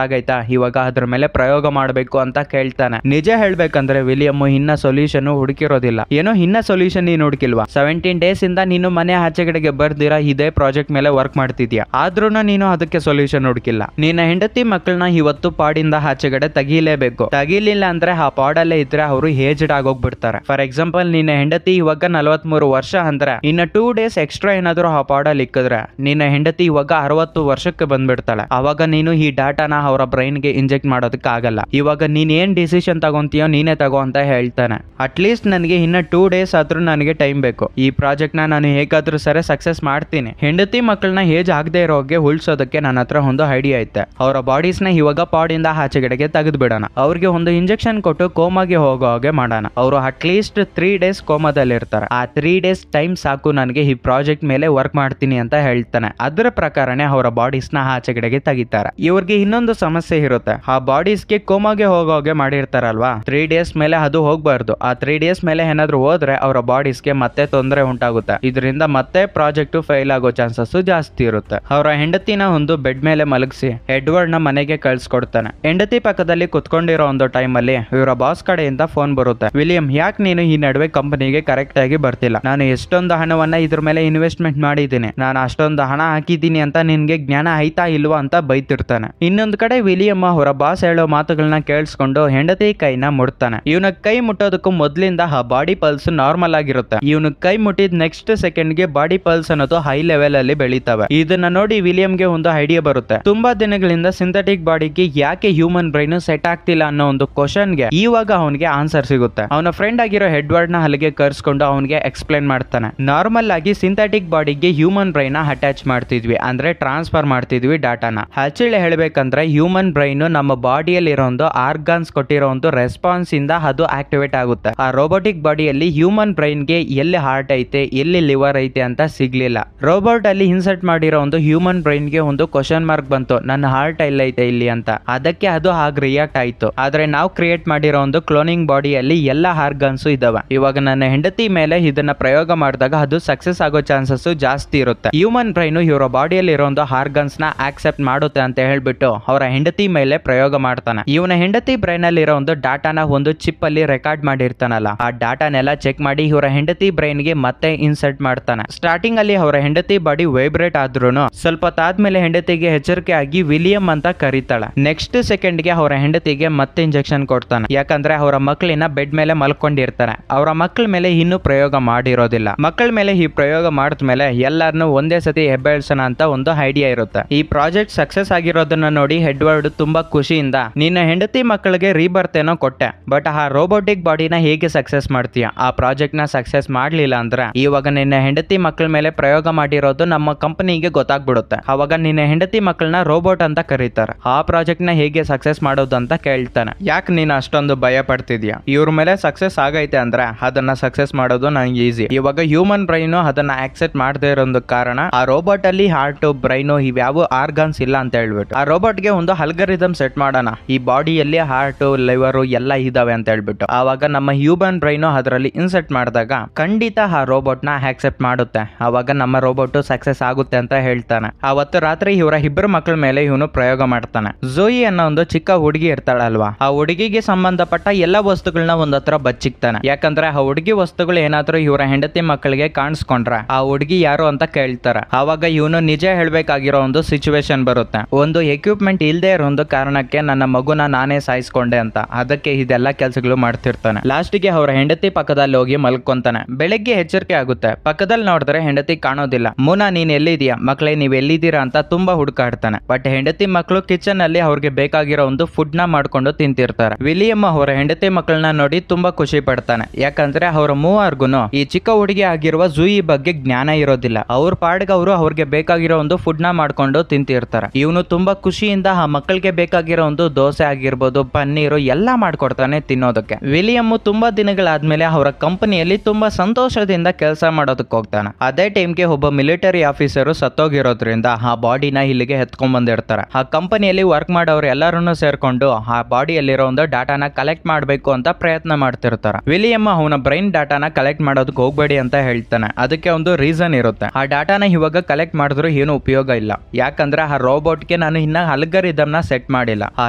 ಆಗೈತಾ, ಇವಾಗ ಅದ್ರ ಮೇಲೆ ಪ್ರಯೋಗ ಮಾಡಬೇಕು ಅಂತ ಕೇಳ್ತಾನೆ. ನಿಜ ಹೇಳ್ಬೇಕಂದ್ರೆ ವಿಲಿಯಂ ಇನ್ನ ಸೊಲ್ಯೂಷನ್ ಹುಡುಕಿರೋದಿಲ್ಲ. ಏನೋ ಇನ್ನ ಸೊಲ್ಯೂಷನ್ ನೀನು ಹುಡುಕಿಲ್ವಾ, 17 ಡೇಸ್ ಇಂದ ನೀನು ಮನೆ ಆಚೆಗಡೆಗೆ ಬರ್ದಿರಾ ಇದೇ ಪ್ರಾಜೆಕ್ಟ್ ಮೇಲೆ ವರ್ಕ್ ಮಾಡ್ತಿದ್ಯಾ, ಆದ್ರೂ ನೀನು ಅದಕ್ಕೆ ಸೊಲ್ಯೂಷನ್ ಹುಡುಕಿಲ್ಲ. ನಿನ್ನ ಹೆಂಡತಿ ಮಕ್ಕಳನ್ನ ಇವತ್ತು ಪಾಡಿಂದ ಆಚೆಗಡೆ ತೆಗೀಲೇಬೇಕು. ತೆಗೀಲಿಲ್ಲ ಅಂದ್ರೆ ಆ ಪಾಡಲ್ಲೇ ಇದ್ರೆ ಅವರು ಏಜ್ಡ್ ಆಗೋಗ್ಬಿಡ್ತಾರೆ. ಫಾರ್ ಎಕ್ಸಾಂಪಲ್, ನಿನ್ನ ಹೆಂಡತಿ ಇವಾಗ 43 ವರ್ಷ ಅಂದ್ರೆ ಇನ್ನ 2 ಡೇಸ್ ಎಕ್ಸ್ಟ್ರಾ ಏನಾದ್ರು ಆ ಪಾಡಲ್ಲಿ ಇಕ್ಕಿದ್ರೆ ನಿನ್ನ ಹೆಂಡತಿ ಇವಾಗ 60 ವರ್ಷಕ್ಕೆ ಬಂದ್ಬಿಡ್ತಾಳೆ. ಅವಾಗ ನೀನು ಈ ಡಾಟಾನ ಅವರ ಬ್ರೈನ್ ಗೆ ಇಂಜೆಕ್ಟ್ ಮಾಡೋದಕ್ಕೆ ಆಗಲ್ಲ. ಇವಾಗ ನೀನ್ ಏನ್ ಡಿಸಿಷನ್ ತಗೊಂತೀಯೋ ನೀನೇ ತಗೋ ಅಂತ ಹೇಳ್ತಾನೆ. ಅಟ್ಲೀಸ್ಟ್ ನನಗೆ ಇನ್ನ 2 ಡೇಸ್ ಆದ್ರೂ ನನಗೆ ಟೈಮ್ ಬೇಕು. ಈ ಪ್ರಾಜೆಕ್ಟ್ ನಾನು ಹೇಗಾದ್ರೂ ಸರಿ ಸಕ್ಸಸ್ ಮಾಡ್ತೀನಿ. ಹೆಂಡತಿ ಮಕ್ಕಳನ್ನ ಏಜ್ ಆಗದೆ ಇರೋಗೆ ಉಳಿಸೋದಕ್ಕೆ ನನ್ನ ಹತ್ರ ಒಂದು ಐಡಿಯಾ ಐತೆ. ಅವರ ಬಾಡೀಸ್ ನ ಇವಾಗ ಪಾಡಿಂದ ಆಚೆಗಡೆಗೆ ತೆಗೆದು ಬಿಡೋಣ. ಅವ್ರಿಗೆ ಒಂದು ಇಂಜೆಕ್ಷನ್ ಕೊಟ್ಟು ಕೋಮಾಗೆ ಹೋಗೋ ಹಾಗೆ ಮಾಡೋಣ. ಅವರು ಅಟ್ಲೀಸ್ಟ್ 3 ಡೇಸ್ ಕೋಮಾದಲ್ಲಿ ಇರ್ತಾರೆ. ಆ 3 ಡೇಸ್ ಟೈಮ್ ಸಾಕು ನನಗೆ ಈ ಪ್ರಾಜೆಕ್ಟ್ ಮೇಲೆ ವರ್ಕ್ ಮಾಡ್ತೀನಿ ಅಂತ ಹೇಳ್ತಾನೆ. ಅದರ ಪ್ರಕಾರನೇ ಅವರ ಬಾಡೀಸ್ ನ ಆಚೆಗಡೆಗೆ ತೆಗಿತಾರೆ. ಇವ್ರಿಗೆ ಇನ್ನೊಂದು ಸಮಸ್ಯೆ ಇರುತ್ತೆ. ಆ ಬಾಡೀಸ್ಗೆ ಕೋಮಾಗೆ ಹೋಗೋಗೆ ಮಾಡಿರ್ತಾರಲ್ವಾ, 3 ಡೇಸ್ ಮೇಲೆ ಅದು ಹೋಗ್ಬಾರ್ದು. ಆ 3 ಡೇಸ್ ಮೇಲೆ ಏನಾದ್ರು ಹೋದ್ರೆ ಅವರ ಬಾಡೀಸ್ಗೆ ಮತ್ತೆ ತೊಂದರೆ ಉಂಟಾಗುತ್ತೆ. ಇದರಿಂದ ಮತ್ತೆ ಪ್ರಾಜೆಕ್ಟ್ ಫೇಲ್ ಆಗೋ ಚಾನ್ಸಸ್ ಜಾಸ್ತಿ ಇರುತ್ತೆ. ಅವರ ಹೆಂಡತಿನ ಒಂದು ಬೆಡ್ ಮೇಲೆ ಮಲಗಿಸಿ ಎಡ್ವರ್ಡ್ ನ ಮನೆಗೆ ಕಳ್ಸಿಕೊಡ್ತಾನೆ. ಹೆಂಡತಿ ಪಕ್ಕದಲ್ಲಿ ಕುತ್ಕೊಂಡಿರೋ ಒಂದು ಟೈಮ್ ಅಲ್ಲಿ ಇವರ ಬಾಸ್ ಕಡೆಯಿಂದ ಫೋನ್ ಬರುತ್ತೆ. ವಿಲಿಯಂ, ಯಾಕೆ ನೀನು ಈ ನಡುವೆ ಕಂಪನಿಗೆ ಕರೆಕ್ಟ್ ಆಗಿ ಬರ್ತಿಲ್ಲ? ನಾನು ಎಷ್ಟೊಂದು ಹಣವನ್ನ ಇದ್ರ ಮೇಲೆ ಇನ್ವೆಸ್ಟ್ಮೆಂಟ್ ಮಾಡಿದ್ದೀನಿ, ನಾನು ಅಷ್ಟೊಂದು ಹಣ ಹಾಕಿದ್ದೀನಿ ಅಂತ ನಿನ್ಗೆ ಜ್ಞಾನ ಆಯ್ತಾ ಇಲ್ವಾ ಅಂತ ಬೈತಿರ್ತಾನೆ. ಇನ್ನೊಂದು ಕಡೆ ವಿಲಿಯಂ ಅವರ ಬಾಸ್ ಹೇಳೋ ಮಾತುಗಳನ್ನ ಕೇಳಿಸ್ಕೊಂಡು ಹೆಂಡತಿ ಕೈನ ಮುಟ್ತಾನೆ. ಇವನ ಕೈ ಮುಟ್ಟೋದಕ್ಕೂ ಮೊದ್ಲಿಂದ ಆ ಬಾಡಿ ಪಲ್ಸ್ ನಾರ್ಮಲ್ ಆಗಿರುತ್ತೆ. ಇವನು ಕೈ ಮುಟ್ಟಿದ ನೆಕ್ಸ್ಟ್ ಸೆಕೆಂಡ್ ಗೆ ಬಾಡಿ ಪಲ್ಸ್ ಅನ್ನೋದು ಹೈ ಲೆವೆಲ್ ಅಲ್ಲಿ ಬೆಳೀತವೆ. ಇದನ್ನ ನೋಡಿ ವಿಲಿಯಂಗೆ ಒಂದು ಐಡಿಯಾ ಬರುತ್ತೆ. ತುಂಬಾ ದಿನಗಳಿಂದ ಸಿಂಥೆಟಿಕ್ ಬಾಡಿಗೆ ಯಾಕೆ ಹ್ಯೂಮನ್ ಬ್ರೈನ್ ಸೆಟ್ ಆಗ್ತಿಲ್ಲ ಅನ್ನೋ ಒಂದು ಕ್ವಶನ್ ಗೆ ಇವಾಗ ಅವನಿಗೆ ಆನ್ಸರ್ ಸಿಗುತ್ತೆ. ಅವನ ಫ್ರೆಂಡ್ ಆಗಿರೋ ಎಡ್ವರ್ಡ್ ನ ಅಲ್ಲಿಗೆ ಕರ್ಸ್ಕೊಂಡು ಅವನಿಗೆ ಎಕ್ಸ್ಪ್ಲೈನ್ ಮಾಡ್ತಾನೆ. ನಾರ್ಮಲ್ ಆಗಿ ಸಿಂಥೆಟಿಕ್ ಬಾಡಿಗೆ ಹ್ಯೂಮನ್ ಬ್ರೈನ್ ಅಟ್ಯಾಚ್ ಮಾಡ್ತಿದ್ವಿ, ಅಂದ್ರೆ ಟ್ರಾನ್ಸ್ಫರ್ ಮಾಡ್ತಿದ್ವಿ ಡಾಟಾನ. ಆಕ್ಚುಲಿ ಹೇಳ್ಬೇಕಂದ್ರೆ ಹ್ಯೂಮನ್ ಬ್ರೈನ್ ನಮ್ಮ ಬಾಡಿಯಲ್ಲಿ ಇರೋ ಒಂದು ಆರ್ಗಾನ್ಸ್ ಕೊಟ್ಟಿರೋ ಒಂದು ರೆಸ್ಪಾನ್ಸ್ ಇಂದ ಅದು ಆಕ್ಟಿವೇಟ್ ಆಗುತ್ತೆ. ಆ ರೋಬೋಟಿಕ್ ಬಾಡಿಯಲ್ಲಿ ಹ್ಯೂಮನ್ ಬ್ರೈನ್ ಗೆ ಎಲ್ಲಿ ಹಾರ್ಟ್ ಐತೆ ಎಲ್ಲಿ ಲಿವರ್ ಐತೆ ಅಂತ ಸಿಗ್ಲಿಲ್ಲ. ರೋಬೋಟ್ ಅಲ್ಲಿ ಇನ್ಸರ್ಟ್ ಮಾಡಿರೋ ಒಂದು ಹ್ಯೂಮನ್ ಬ್ರೈನ್ ಗೆ ಒಂದು ಕ್ವಶನ್ ಮಾರ್ಕ್ ಬಂತು, ನನ್ನ ಹಾರ್ಟ್ ಎಲ್ಲೈತೆ ಇಲ್ಲಿ ಅಂತ. ಅದಕ್ಕೆ ಅದು ಹಾಗೆ ರಿಯಾಕ್ಟ್ ಆಯ್ತು. ಆದ್ರೆ ನಾವು ಕ್ರಿಯೇಟ್ ಮಾಡಿರೋ ಒಂದು ಕ್ಲೋನಿಂಗ್ ಬಾಡಿಯಲ್ಲಿ ಎಲ್ಲ ಆರ್ಗನ್ಸ್ ಇದಾವೆ. ಇವಾಗ ನನ್ನ ಹೆಂಡತಿ ಮೇಲೆ ಇದನ್ನ ಪ್ರಯೋಗ ಮಾಡಿದಾಗ ಅದು ಸಕ್ಸಸ್ ಆಗೋ ಚಾನ್ಸಸ್ ಜಾಸ್ತಿ ಇರುತ್ತೆ. ಹ್ಯೂಮನ್ ಬ್ರೈನ್ ಇವರ ಬಾಡಿಯಲ್ಲಿ ಇರೋ ಒಂದು ಆರ್ಗನ್ಸ್ ನ ಆಕ್ಸೆಪ್ಟ್ ಮಾಡುತ್ತೆ ಅಂತ ಹೇಳ್ಬಿಟ್ಟು ಅವರ ಹೆಂಡತಿ ಮೇಲೆ ಪ್ರಯೋಗ ಮಾಡ್ತಾನೆ. ಇವನ ಹೆಂಡತಿ ಬ್ರೈನ್ ಅಲ್ಲಿ ಇರೋ ಒಂದು ಡಾಟಾನ ಒಂದು ಚಿಪ್ ಅಲ್ಲಿ ರೆಕಾರ್ಡ್ ಮಾಡಿರ್ತಾನಲ್ಲ, ಆ ಡಾಟಾನೆಲ್ಲ ಚೆಕ್ ಮಾಡಿ ಇವರ ಹೆಂಡತಿ ಬ್ರೈನ್ ಗೆ ಮತ್ತೆ ಇನ್ಸರ್ಟ್ ಮಾಡ್ತಾನೆ. ಸ್ಟಾರ್ಟಿಂಗ್ ಅಲ್ಲಿ ಅವರ ಹೆಂಡತಿ ಬಾಡಿ ವೈಬ್ರೇಟ್ ಆದ್ರೂನು ಸ್ವಲ್ಪ ತಾದ್ಮೇಲೆ ಹೆಂಡತಿಗೆ ಎಚ್ಚರಿಕೆ ಆಗಿ ವಿಲಿಯಂ ಅಂತ ಕರೀತಾಳೆ. ನೆಕ್ಸ್ಟ್ ಸೆಕೆಂಡ್ ಗೆ ಅವರ ಹೆಂಡತಿಗೆ ಮತ್ತೆ ಇಂಜೆಕ್ಷನ್ ಕೊಡ್ತಾನೆ. ಯಾಕಂದ್ರೆ ಅವರ ಮಕ್ಕಳಿನ ಬೆಡ್ ಮೇಲೆ ಮಲ್ಕೊಂಡಿರ್ತಾರೆ. ಅವರ ಮಕ್ಕಳ ಮೇಲೆ ಇನ್ನೂ ಪ್ರಯೋಗ ಮಾಡಿರೋದಿಲ್ಲ. ಮಕ್ಕಳ ಮೇಲೆ ಈ ಪ್ರಯೋಗ ಮಾಡಿದ್ಮೇಲೆ ಎಲ್ಲಾರನ್ನು ಒಂದೇ ಸತಿ ಹೆಬ್ಬೆಳ್ಸೋಣ ಅಂತ ಒಂದು ಐಡಿಯಾ ಇರುತ್ತೆ. ಈ ಪ್ರಾಜೆಕ್ಟ್ ಸಕ್ಸಸ್ ಆಗಿರೋದನ್ನ ಅದನ್ನ ನೋಡಿ ಎಡ್ವರ್ಡ್ ತುಂಬಾ ಖುಷಿಯಿಂದ ನಿನ್ನ ಹೆಂಡತಿ ಮಕ್ಕಳಿಗೆ ರೀಬರ್ತ್ ಏನೋ ಕೊಟ್ಟೆ, ಬಟ್ ಆ ರೋಬೋಟಿಕ್ ಬಾಡಿನ ಹೇಗೆ ಸಕ್ಸಸ್ ಮಾಡ್ತೀಯ? ಆ ಪ್ರಾಜೆಕ್ಟ್ ನ ಸಕ್ಸಸ್ ಮಾಡ್ಲಿಲ್ಲ ಅಂದ್ರೆ ಇವಾಗ ನಿನ್ನ ಹೆಂಡತಿ ಮಕ್ಕಳ ಮೇಲೆ ಪ್ರಯೋಗ ಮಾಡಿರೋದು ನಮ್ಮ ಕಂಪನಿಗೆ ಗೊತ್ತಾಗ್ಬಿಡುತ್ತೆ. ಅವಾಗ ನಿನ್ನ ಹೆಂಡತಿ ಮಕ್ಕಳನ್ನ ರೋಬೋಟ್ ಅಂತ ಕರೀತಾರೆ. ಆ ಪ್ರಾಜೆಕ್ಟ್ ನ ಹೇಗೆ ಸಕ್ಸಸ್ ಮಾಡೋದು ಅಂತ ಕೇಳ್ತಾನೆ. ಯಾಕೆ ನೀನು ಅಷ್ಟೊಂದು ಭಯ ಪಡ್ತಿದ್ಯಾ? ಇವ್ರ ಮೇಲೆ ಸಕ್ಸಸ್ ಆಗೈತೆ ಅಂದ್ರೆ ಅದನ್ನ ಸಕ್ಸಸ್ ಮಾಡೋದು ನನಗೆ ಈಸಿ. ಇವಾಗ ಹ್ಯೂಮನ್ ಬ್ರೈನ್ ಅದನ್ನ ಆಕ್ಸೆಪ್ಟ್ ಮಾಡದೇ ಇರೋದು ಕಾರಣ ಆ ರೋಬೋಟ್ ಅಲ್ಲಿ ಹಾರ್ಟ್, ಬ್ರೈನ್ ಇವ್ಯಾವ ಆರ್ಗನ್ಸ್ ಇಲ್ಲ ಅಂತ ಹೇಳ್ಬಿಟ್ಟು ಆ ರೋಬೋಟ್ ಗೆ ಒಂದು ಅಲ್ಗಾರಿದಮ್ ಸೆಟ್ ಮಾಡೋಣ, ಈ ಬಾಡಿಯಲ್ಲಿ ಹಾರ್ಟ್, ಲಿವರ್ ಎಲ್ಲ ಇದಾವೆ ಅಂತ ಹೇಳ್ಬಿಟ್ಟು. ಆವಾಗ ನಮ್ಮ ಹ್ಯೂಮನ್ ಬ್ರೈನ್ ಅದರಲ್ಲಿ ಇನ್ಸೆಟ್ ಮಾಡಿದಾಗ ಖಂಡಿತ ಆ ರೋಬೋಟ್ ನ ಆಕ್ಸೆಪ್ಟ್ ಮಾಡುತ್ತೆ. ಆವಾಗ ನಮ್ಮ ರೋಬೋಟ್ ಸಕ್ಸಸ್ ಆಗುತ್ತೆ ಅಂತ ಹೇಳ್ತಾನೆ. ಅವತ್ತು ರಾತ್ರಿ ಇವರ ಇಬ್ಬರು ಮಕ್ಕಳ ಮೇಲೆ ಇವನು ಪ್ರಯೋಗ ಮಾಡ್ತಾನೆ. ಝೋಯಿ ಅನ್ನೋ ಒಂದು ಚಿಕ್ಕ ಹುಡುಗಿ ಇರ್ತಾಳಲ್ವಾ, ಆ ಹುಡುಗಿಗೆ ಸಂಬಂಧಪಟ್ಟ ಎಲ್ಲ ವಸ್ತುಗಳನ್ನ ಒಂದತ್ರ ಬಚ್ಚಿಕ್ತಾನೆ. ಯಾಕಂದ್ರೆ ಆ ಹುಡುಗಿ ವಸ್ತುಗಳು ಏನಾದ್ರೂ ಇವರ ಹೆಂಡತಿ ಮಕ್ಕಳಿಗೆ ಕಾಣಿಸ್ಕೊಂಡ್ರೆ ಆ ಹುಡುಗಿ ಯಾರು ಅಂತ ಕೇಳ್ತಾರೆ. ಆವಾಗ ಇವನು ನಿಜ ಹೇಳ್ಬೇಕಾಗಿರೋ ಒಂದು ಸಿಚುವೇಶನ್ ಬರುತ್ತೆ. ಒಂದು ಎಕ್ವಿಪ್ಮೆಂಟ್ ಇಲ್ದೇ ಇರೋ ಒಂದು ಕಾರಣಕ್ಕೆ ನನ್ನ ಮಗುನ ನಾನೇ ಸಾಯಿಸ್ಕೊಂಡೆ ಅಂತ, ಅದಕ್ಕೆ ಇದೆಲ್ಲ ಕೆಲಸಗಳು ಮಾಡ್ತಿರ್ತಾನೆ. ಲಾಸ್ಟಿಗೆ ಅವರ ಹೆಂಡತಿ ಪಕ್ಕದಲ್ಲಿ ಹೋಗಿ ಮಲ್ಕೊಂತಾನೆ. ಬೆಳಗ್ಗೆ ಎಚ್ಚರಿಕೆ ಆಗುತ್ತೆ. ಪಕ್ಕದಲ್ಲಿ ನೋಡಿದ್ರೆ ಹೆಂಡತಿ ಕಾಣೋದಿಲ್ಲ. ಮುನಾ ನೀನ್ ಎಲ್ಲಿದೀಯಾ ಮಕ್ಕಳೇ, ನೀವ್ ಎಲ್ಲಿದ್ದೀರಾ ಅಂತ ತುಂಬಾ ಹುಡುಕಾಡ್ತಾನೆ. ಬಟ್ ಹೆಂಡತಿ ಮಕ್ಕಳು ಕಿಚನ್ ಅಲ್ಲಿ ಅವ್ರಿಗೆ ಬೇಕಾಗಿರೋ ಒಂದು ಫುಡ್ ನ ಮಾಡ್ಕೊಂಡು ತಿಂತಿರ್ತಾರೆ. ವಿಲಿಯಂ ಅವರ ಹೆಂಡತಿ ಮಕ್ಕಳನ್ನ ನೋಡಿ ತುಂಬಾ ಖುಷಿ ಪಡ್ತಾನೆ. ಯಾಕಂದ್ರೆ ಅವರ ಮೂವರ್ಗುನು ಈ ಚಿಕ್ಕ ಹುಡುಗಿ ಆಗಿರುವ ಝೂಯಿ ಬಗ್ಗೆ ಜ್ಞಾನ ಇರೋದಿಲ್ಲ. ಅವ್ರ ಪಾಡ್ಗೆ ಅವರು ಅವ್ರಿಗೆ ಬೇಕಾಗಿರೋ ಒಂದು ಫುಡ್ ನ ಮಾಡ್ಕೊಂಡು ತಿಂತಿರ್ತಾರೆ. ಇವನು ತುಂಬಾ ಖುಷಿಯಿಂದ ಆ ಮಕ್ಕಳಿಗೆ ಬೇಕಾಗಿರೋ ಒಂದು ದೋಸೆ ಆಗಿರ್ಬೋದು, ಪನ್ನೀರು ಎಲ್ಲ ಮಾಡ್ಕೊಡ್ತಾನೆ ತಿನ್ನೋದಕ್ಕೆ. ವಿಲಿಯಂ ತುಂಬಾ ದಿನಗಳಾದ್ಮೇಲೆ ಅವರ ಕಂಪನಿಯಲ್ಲಿ ತುಂಬಾ ಸಂತೋಷದಿಂದ ಕೆಲಸ ಮಾಡೋದಕ್ಕೆ ಹೋಗ್ತಾನೆ. ಅದೇ ಟೈಮ್ಗೆ ಒಬ್ಬ ಮಿಲಿಟರಿ ಆಫೀಸರ್ ಸತ್ತೋಗಿರೋದ್ರಿಂದ ಆ ಬಾಡಿನ ಇಲ್ಲಿಗೆ ಎತ್ಕೊಂಡ್ ಬಂದಿರ್ತಾರೆ. ಆ ಕಂಪನಿಯಲ್ಲಿ ವರ್ಕ್ ಮಾಡೋರು ಎಲ್ಲರೂ ಸೇರ್ಕೊಂಡು ಆ ಬಾಡಿಯಲ್ಲಿರೋ ಒಂದು ಡಾಟಾನ ಕಲೆಕ್ಟ್ ಮಾಡಬೇಕು ಅಂತ ಪ್ರಯತ್ನ ಮಾಡ್ತಿರ್ತಾರೆ. ವಿಲಿಯಂ ಅವನ ಬ್ರೈನ್ ಡಾಟಾನ ಕಲೆಕ್ಟ್ ಮಾಡೋದಕ್ಕೆ ಹೋಗ್ಬೇಡಿ ಅಂತ ಹೇಳ್ತಾನೆ. ಅದಕ್ಕೆ ಒಂದು ರೀಸನ್ ಇರುತ್ತೆ. ಆ ಡಾಟಾನ ಇವಾಗ ಕಲೆಕ್ಟ್ ಮಾಡಿದ್ರು ಏನು ಉಪಯೋಗ ಇಲ್ಲ. ಯಾಕಂದ್ರೆ ಆ ರೋಬೋಟ್ಗೆ ನಾನು ಇನ್ನ ಅಲ್ಗಾರಿದಮ್ ನ ಸೆಟ್ ಮಾಡಿಲ್ಲ. ಆ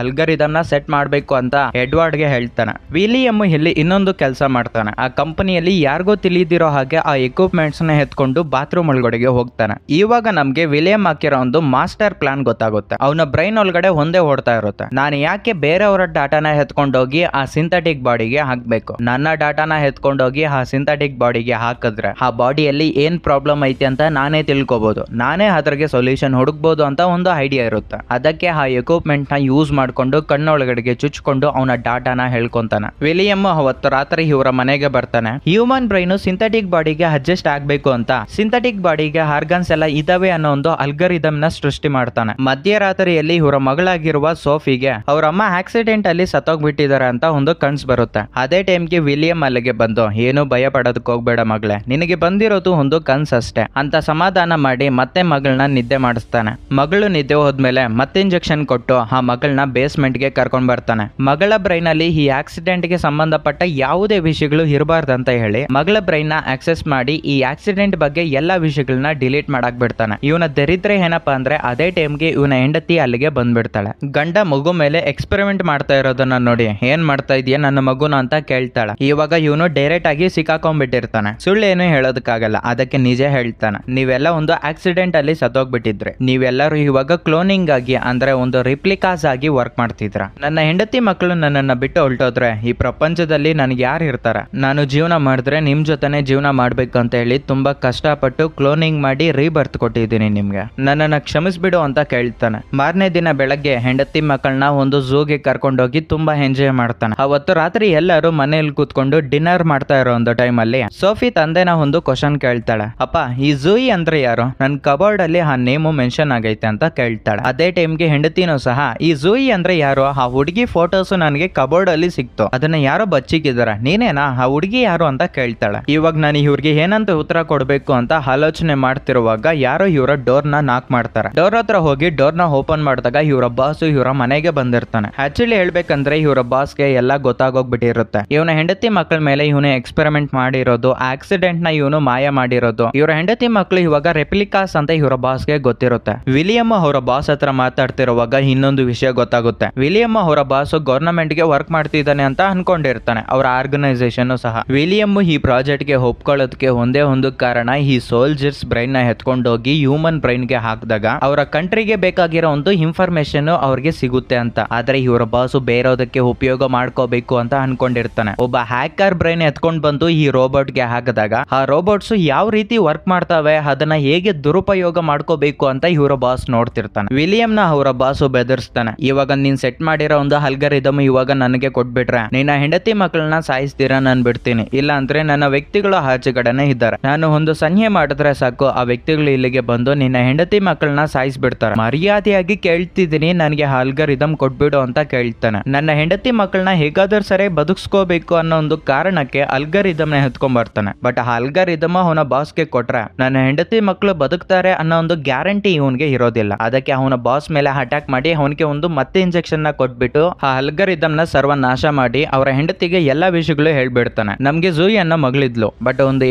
ಅಲ್ಗಾರಿದಮ್ ನ ಸೆಟ್ ಮಾಡಬೇಕು ಅಂತ ಎಡ್ವರ್ಡ್ ಗೆ ಹೇಳ್ತಾನೆ. ವಿಲಿಯಂ ಇಲ್ಲಿ ಇನ್ನೊಂದು ಕೆಲಸ ಮಾಡ್ತಾನೆ. ಆ ಕಂಪನಿಯಲ್ಲಿ ಯಾರಿಗೂ ತಿಳಿದಿರೋ ಹಾಗೆ ಆ ಎಕ್ವಿಪ್ಮೆಂಟ್ಸ್ ನ ಎತ್ಕೊಂಡು ಬಾತ್ರೂಮ್ ಒಳಗಡೆಗೆ ಹೋಗ್ತಾನೆ. ಇವಾಗ ನಮ್ಗೆ ವಿಲಿಯಂ ಹಾಕಿರೋ ಒಂದು ಮಾಸ್ಟರ್ ಪ್ಲಾನ್ ಗೊತ್ತಾಗುತ್ತೆ. ಅವನ ಬ್ರೈನ್ ಒಳಗಡೆ ಒಂದೇ ಓಡ್ತಾ ಇರುತ್ತೆ. ನಾನು ಯಾಕೆ ಬೇರೆಯವರ ಡಾಟಾನ ಎತ್ಕೊಂಡೋಗಿ ಆ ಸಿಂಥೆಟಿಕ್ ಬಾಡಿಗೆ ಹಾಕ್ಬೇಕು? ನನ್ನ ಡಾಟಾನ ಎತ್ಕೊಂಡೋಗಿ ಆ ಸಿಂಥೆಟಿಕ್ ಬಾಡಿಗೆ ಹಾಕಿದ್ರೆ ಆ ಬಾಡಿಯಲ್ಲಿ ಏನ್ ಪ್ರಾಬ್ಲಮ್ ಐತಿ ಅಂತ ನಾನೇ ತಿಳ್ಕೊಬಹುದು, ನಾನೇ ಅದ್ರಿಗೆ ಸೊಲ್ಯೂಷನ್ ಹುಡುಕ್ಬಹುದು ಅಂತ ಒಂದು ಐಡಿಯಾ ಇರುತ್ತೆ. ಅದಕ್ಕೆ ಆ ಎಕ್ವಿಪ್ಮೆಂಟ್ ನ ಯೂಸ್ ಮಾಡ್ಕೊಂಡು ಕಣ್ಣೊಳಗಡೆಗೆ ಚುಚ್ಕೊಂಡು ಅವನ ಡಾಟಾನ ಹೇಳ್ಕೊಂತಾನೆ. ವಿಲಿಯಂ ಅವತ್ತು ರಾತ್ರಿ ಇವರ ಮನೆಗೆ ಬರ್ತಾನೆ. ಹ್ಯೂಮನ್ ಬ್ರೈನ್ ಸಿಂಥೆಟಿಕ್ ಬಾಡಿಗೆ ಅಡ್ಜಸ್ಟ್ ಆಗ್ಬೇಕು ಅಂತ ಸಿಂಥೆಟಿಕ್ ಬಾಡಿಗೆ ಆರ್ಗನ್ಸ್ ಎಲ್ಲ ಇದಾವೆ ಅನ್ನೋ ಒಂದು ಅಲ್ಗಾರಿದಮ್ ನ ಸೃಷ್ಟಿ ಮಾಡ್ತಾನೆ. ಮಧ್ಯರಾತ್ರಿಯಲ್ಲಿ ಇವರ ಮಗಳಾಗಿರುವ ಸೋಫಿಗೆ ಅವ್ರ ಅಮ್ಮ ಆಕ್ಸಿಡೆಂಟ್ ಅಲ್ಲಿ ಸತ್ತೋಗ್ಬಿಟ್ಟಿದ್ದಾರೆ ಅಂತ ಒಂದು ಕನ್ಸ್ ಬರುತ್ತೆ. ಅದೇ ಟೈಮ್ಗೆ ವಿಲಿಯಂ ಅಲ್ಲಿಗೆ ಬಂದು ಏನು ಭಯ ಪಡೋದಕ್ಕೆ ಹೋಗ್ಬೇಡ ಮಗಳೇ, ನಿನಗೆ ಬಂದಿರೋದು ಒಂದು ಕನ್ಸ್ ಅಷ್ಟೇ ಅಂತ ಸಮಾಧಾನ ಮಾಡಿ ಮತ್ತೆ ಮಗಳನ್ನ ನಿದ್ದೆ ಮಾಡಿಸ್ತಾನೆ. ಮಗಳು ನಿದ್ದೆ ಹೋದ್ಮೇಲೆ ಮತ್ತೆ ಇಂಜೆಕ್ಷನ್ ಕೊಟ್ಟು ಆ ಮಗಳನ್ನ ಬೇಸ್ಮೆಂಟ್ ಗೆ ಕರ್ಕೊಂಡ್ ಬರ್ತಾನೆ. ಮಗಳ ಬ್ರೈನ್ ಅಲ್ಲಿ ಈ ಆಕ್ಸಿಡೆಂಟ್ ಗೆ ಸಂಬಂಧಪಟ್ಟ ಯಾವುದೇ ವಿಷಯಗಳು ಇರಬಾರ್ದಂತ ಹೇಳಿ ಮಗಳ ಬ್ರೈನ್ ನ ಆಕ್ಸೆಸ್ ಮಾಡಿ ಈ ಆಕ್ಸಿಡೆಂಟ್ ಬಗ್ಗೆ ಎಲ್ಲಾ ವಿಷಯಗಳನ್ನ ಡಿಲೀಟ್ ಮಾಡಕ್ ಬಿಡ್ತಾನೆ. ಇವನ ದರಿದ್ರೆ ಏನಪ್ಪಾ ಅಂದ್ರೆ ಅದೇ ಟೈಮ್ಗೆ ಇವನ ಹೆಂಡತಿ ಅಲ್ಲಿಗೆ ಬಂದ್ಬಿಡ್ತಾಳೆ. ಗಂಡ ಮಗು ಮೇಲೆ ಎಕ್ಸ್ಪೆರಿಮೆಂಟ್ ಮಾಡ್ತಾ ಇರೋದನ್ನ ನೋಡಿ ಏನ್ ಮಾಡ್ತಾ ಇದೀಯ ನನ್ನ ಮಗುನ ಅಂತ ಕೇಳ್ತಾಳೆ. ಇವಾಗ ಇವನು ಡೈರೆಕ್ಟ್ ಆಗಿ ಸಿಕ್ಕಾಕೊಂಡ್ಬಿಟ್ಟಿರ್ತಾನೆ. ಸುಳ್ಳು ಏನು ಹೇಳೋದಕ್ಕಾಗಲ್ಲ, ಅದಕ್ಕೆ ನಿಜ ಹೇಳ್ತಾನೆ. ನೀವೆಲ್ಲ ಒಂದು ಆಕ್ಸಿಡೆಂಟ್ ಅಲ್ಲಿ ಸತ್ತೋಗ್ಬಿಟ್ಟಿದ್ರೆ ನೀವೆಲ್ಲರೂ ಇವಾಗ ಕ್ಲೋನಿಂಗ್ ಆಗಿ ಅಂದ್ರೆ ಒಂದು ರಿಪ್ಲಿಕಾಸ್ ಆಗಿ ವರ್ಕ್ ಮಾಡ್ತಿದ್ರ. ನನ್ನ ಹೆಂಡತಿ ಮಕ್ಕಳು ನನ್ನನ್ನ ಬಿಟ್ಟು ಹೊರಟೋದ್ರೆ ಈ ಪ್ರಪಂಚದಲ್ಲಿ ನನಗೆ ಯಾರು ಇರ್ತಾರ? ನಾನು ಜೀವನ ಮಾಡಿದ್ರೆ ನಿಮ್ ಜೊತೆನೆ ಜೀವನ ಮಾಡ್ಬೇಕು ಅಂತ ಹೇಳಿ ತುಂಬಾ ಕಷ್ಟಪಟ್ಟು ಕ್ಲೋನಿಂಗ್ ಮಾಡಿ ರೀಬರ್ತ್ ಕೊಟ್ಟಿದ್ದೀನಿ ನಿಮ್ಗೆ, ನನ್ನನ್ನ ಕ್ಷಮಿಸ್ಬಿಡು ಅಂತ ಕೇಳ್ತಾನೆ. ಮಾರನೇ ದಿನ ಬೆಳಗ್ಗೆ ಹೆಂಡತಿ ಮಕ್ಕಳನ್ನ ಒಂದು ಝೂಗೆ ಕರ್ಕೊಂಡೋಗಿ ತುಂಬಾ ಎಂಜಾಯ್ ಮಾಡ್ತಾನೆ. ಅವತ್ತು ರಾತ್ರಿ ಎಲ್ಲರೂ ಮನೆಯಲ್ಲಿ ಕೂತ್ಕೊಂಡು ಡಿನ್ನರ್ ಮಾಡ್ತಾ ಇರೋ ಒಂದು ಟೈಮ್ ಅಲ್ಲಿ ಸೋಫಿ ತಂದೆನ ಒಂದು ಕ್ವಶನ್ ಕೇಳ್ತಾಳೆ. ಅಪ್ಪ ಈ ಝೂಯಿ ಅಂದ್ರೆ ಯಾರು? ನನ್ ಕಬೋರ್ಡ್ ಅಲ್ಲಿ ಆ ನೇಮು ಮೆನ್ಷನ್ ಆಗೈತೆ ಅಂತ ಕೇಳ್ತಾಳೆ. ಅದೇ ಟೈಮ್ಗೆ ಹೆಂಡತಿನೂ ಸಹ ಈ ಝೂಯಿ ಅಂದ್ರೆ ಯಾರು? ಆ ಹುಡುಗಿ ಫೋಟೋಸ್ ನನಗೆ ಕಬೋರ್ಡ್ ಅಲ್ಲಿ ಸಿಕ್ತು, ಅದನ್ನ ಯಾರೋ ಬಚ್ಚಿಕ್ಕಿದಾರ, ನೀನೇನಾ? ಆ ಹುಡುಗಿ ಯಾರು ಅಂತ ಕೇಳ್ತಾಳೆ. ಇವಾಗ ನಾನು ಇವ್ರಿಗೆ ಏನಂತ ಉತ್ತರ ಕೊಡ್ಬೇಕು ಅಂತ ಆಲೋಚನೆ ಮಾಡ್ತಿರುವಾಗ ಯಾರೋ ಇವರ ಡೋರ್ ನ ನಾಕ್ ಮಾಡ್ತಾರೆ. ಡೋರ್ ಹತ್ರ ಹೋಗಿ ಡೋರ್ ನ ಓಪನ್ ಮಾಡಿದಾಗ ಇವರ ಬಾಸ್ ಇವರ ಮನೆಗೆ ಬಂದಿರ್ತಾನೆ. ಆಕ್ಚುಲಿ ಹೇಳ್ಬೇಕಂದ್ರೆ ಇವರ ಬಾಸ್ಗೆ ಎಲ್ಲ ಗೊತ್ತಾಗೋಗ್ಬಿಟ್ಟಿರುತ್ತೆ. ಇವನ ಹೆಂಡತಿ ಮಕ್ಕಳ ಮೇಲೆ ಇವನು ಎಕ್ಸ್ಪೆರಿಮೆಂಟ್ ಮಾಡಿರೋದು, ಆಕ್ಸಿಡೆಂಟ್ ನ ಇವನು ಮಾಯ ಮಾಡಿರೋದು. ಇವರ ಹೆಂಡತಿ ಮಕ್ಕಳು ಇವಾಗ ರೆಪ್ಲಿಕಾಸ್ ಅಂತ ಇವರ ಬಾಸ್ಗೆ ಗೊತ್ತಿರುತ್ತೆ. ವಿಲಿಯಂ ಅವರ ಬಾಸ್ ಹತ್ರ ಮಾತಾಡ್ತಿರುವಾಗ ಇನ್ನೊಂದು ವಿಷಯ ಗೊತ್ತಾಗುತ್ತೆ. ವಿಲಿಯಂ ಅವರ ಬಾಸ್ ಗವರ್ನಮೆಂಟ್ ಗೆ ವರ್ಕ್ ಮಾಡ್ತಿದ್ದಾನೆ ಅಂತ ಅನ್ಕೊಂಡಿರ್ತಾನೆ, ಅವರ ಆರ್ಗನೈಸೇಷನ್ ಸಹ. ವಿಲಿಯಂ ಈ ಪ್ರಾಜೆಕ್ಟ್ ಗೆ ಒಪ್ಕೊಳ್ಳೋದಕ್ಕೆ ಒಂದೇ ಒಂದು ಕಾರಣ, ಈ ಸೋಲ್ಜರ್ಸ್ ಬ್ರೈನ್ ನ ಎತ್ಕೊಂಡೋಗಿ ಹ್ಯೂಮನ್ ಬ್ರೈನ್ ಗೆ ಹಾಕಿದಾಗ ಅವರ ಕಂಟ್ರಿಗೆ ಬೇಕಾಗಿರೋ ಒಂದು ಇನ್ಫಾರ್ಮೇಶನ್ ಅವ್ರಿಗೆ ಸಿಗುತ್ತೆ ಅಂತ. ಆದ್ರೆ ಇವರ ಬಾಸು ಬೇರೆದಕ್ಕೆ ಉಪಯೋಗ ಮಾಡ್ಕೋಬೇಕು ಅಂತ ಅನ್ಕೊಂಡಿರ್ತಾನೆ. ಒಬ್ಬ ಹ್ಯಾಕರ್ ಬ್ರೈನ್ ಎತ್ಕೊಂಡ್ ಬಂದು ಈ ರೋಬೋಟ್ ಗೆ ಹಾಕಿದಾಗ ಆ ರೋಬೋಟ್ಸ್ ಯಾವ ರೀತಿ ವರ್ಕ್ ಮಾಡ್ತಾವೆ, ಅದನ್ನ ಹೇಗೆ ದುರುಪಯೋಗ ಮಾಡ್ಕೋಬೇಕು ಅಂತ ಇವರ ಬಾಸ್ ನೋಡ್ತಿರ್ತಾನೆ. ವಿಲಿಯಂ ವಿಲಿಯಂನ ಅವರ ಬಾಸು ಬೆದರಿಸ್ತಾನೆ. ಇವಾಗ ನೀನ್ ಸೆಟ್ ಮಾಡಿರೋ ಒಂದು ಅಲ್ಗಾರಿದಮ್ ಇವಾಗ ನನಗೆ ಕೊಟ್ಬಿಟ್ರೆ ನಿನ್ನ ಹೆಂಡತಿ ಮಕ್ಕಳನ್ನ ಸಾಯಿಸ್ತೀರಾ ನಾನು ಬಿಡ್ತೀನಿ, ಇಲ್ಲ ಅಂದ್ರೆ ನನ್ನ ವ್ಯಕ್ತಿಗಳು ಆಚೆಗಡೆನೆ ಇದ್ದಾರೆ. ನಾನು ಒಂದು ಸನ್ಹೆ ಮಾಡಿದ್ರೆ ಸಾಕು ಆ ವ್ಯಕ್ತಿಗಳು ಇಲ್ಲಿಗೆ ಬಂದು ನಿನ್ನ ಹೆಂಡತಿ ಮಕ್ಕಳನ್ನ ಸಾಯಿಸ್ಬಿಡ್ತಾರೆ. ಮರ್ಯಾದೆಯಾಗಿ ಕೇಳ್ತಿದ್ದೀನಿ, ನನಗೆ ಅಲ್ಗಾರಿದಮ್ ಕೊಟ್ಬಿಡು ಅಂತ ಕೇಳ್ತಾನೆ. ನನ್ನ ಹೆಂಡತಿ ಮಕ್ಕಳನ್ನ ಹೇಗಾದ್ರೂ ಸರಿ ಬದುಕಿಸ್ಕೋಬೇಕು ಅನ್ನೋ ಒಂದು ಕಾರಣಕ್ಕೆ ಅಲ್ಗಾರಿದಮ್ ನ ಎತ್ಕೊಂಡ್ ಬರ್ತಾನೆ. ಬಟ್ ಆ ಅಲ್ಗಾರಿದಮ್ ಅವನ ಬಾಸ್ಗೆ ಕೊಟ್ರೆ ನನ್ನ ಹೆಂಡತಿ ಮಕ್ಕಳು ಬದುಕ್ತಾರೆ ಅನ್ನೋ ಒಂದು ಗ್ಯಾರಂಟಿ ಇವನ್ಗೆ ಇರೋದಿಲ್ಲ. ಅದಕ್ಕೆ ಅವನ ಬಾಸ್ ಮೇಲೆ ಅಟ್ಯಾಕ್ ಮಾಡಿ ಅವನಿಗೆ ಒಂದು ಮತ್ತೆ ಇಂಜೆಕ್ಷನ್ ನ ಕೊಟ್ಬಿಟ್ಟು ಆ ಅಲ್ಗಾರಿದಮ್ ನ ಸರ್ವನಾಶ ಮಾಡಿ ಅವರ ಹೆಂಡತಿಗೆ ಎಲ್ಲಾ ವಿಷಯಗಳು ಹೇಳ್ಬಿಡ್ತಾನೆ. ನಮ್ಗೆ ಜೂಯಿ ಅನ್ನೋ ಮಗಳಿದ್ಲು, ಬಟ್ ಒಂದು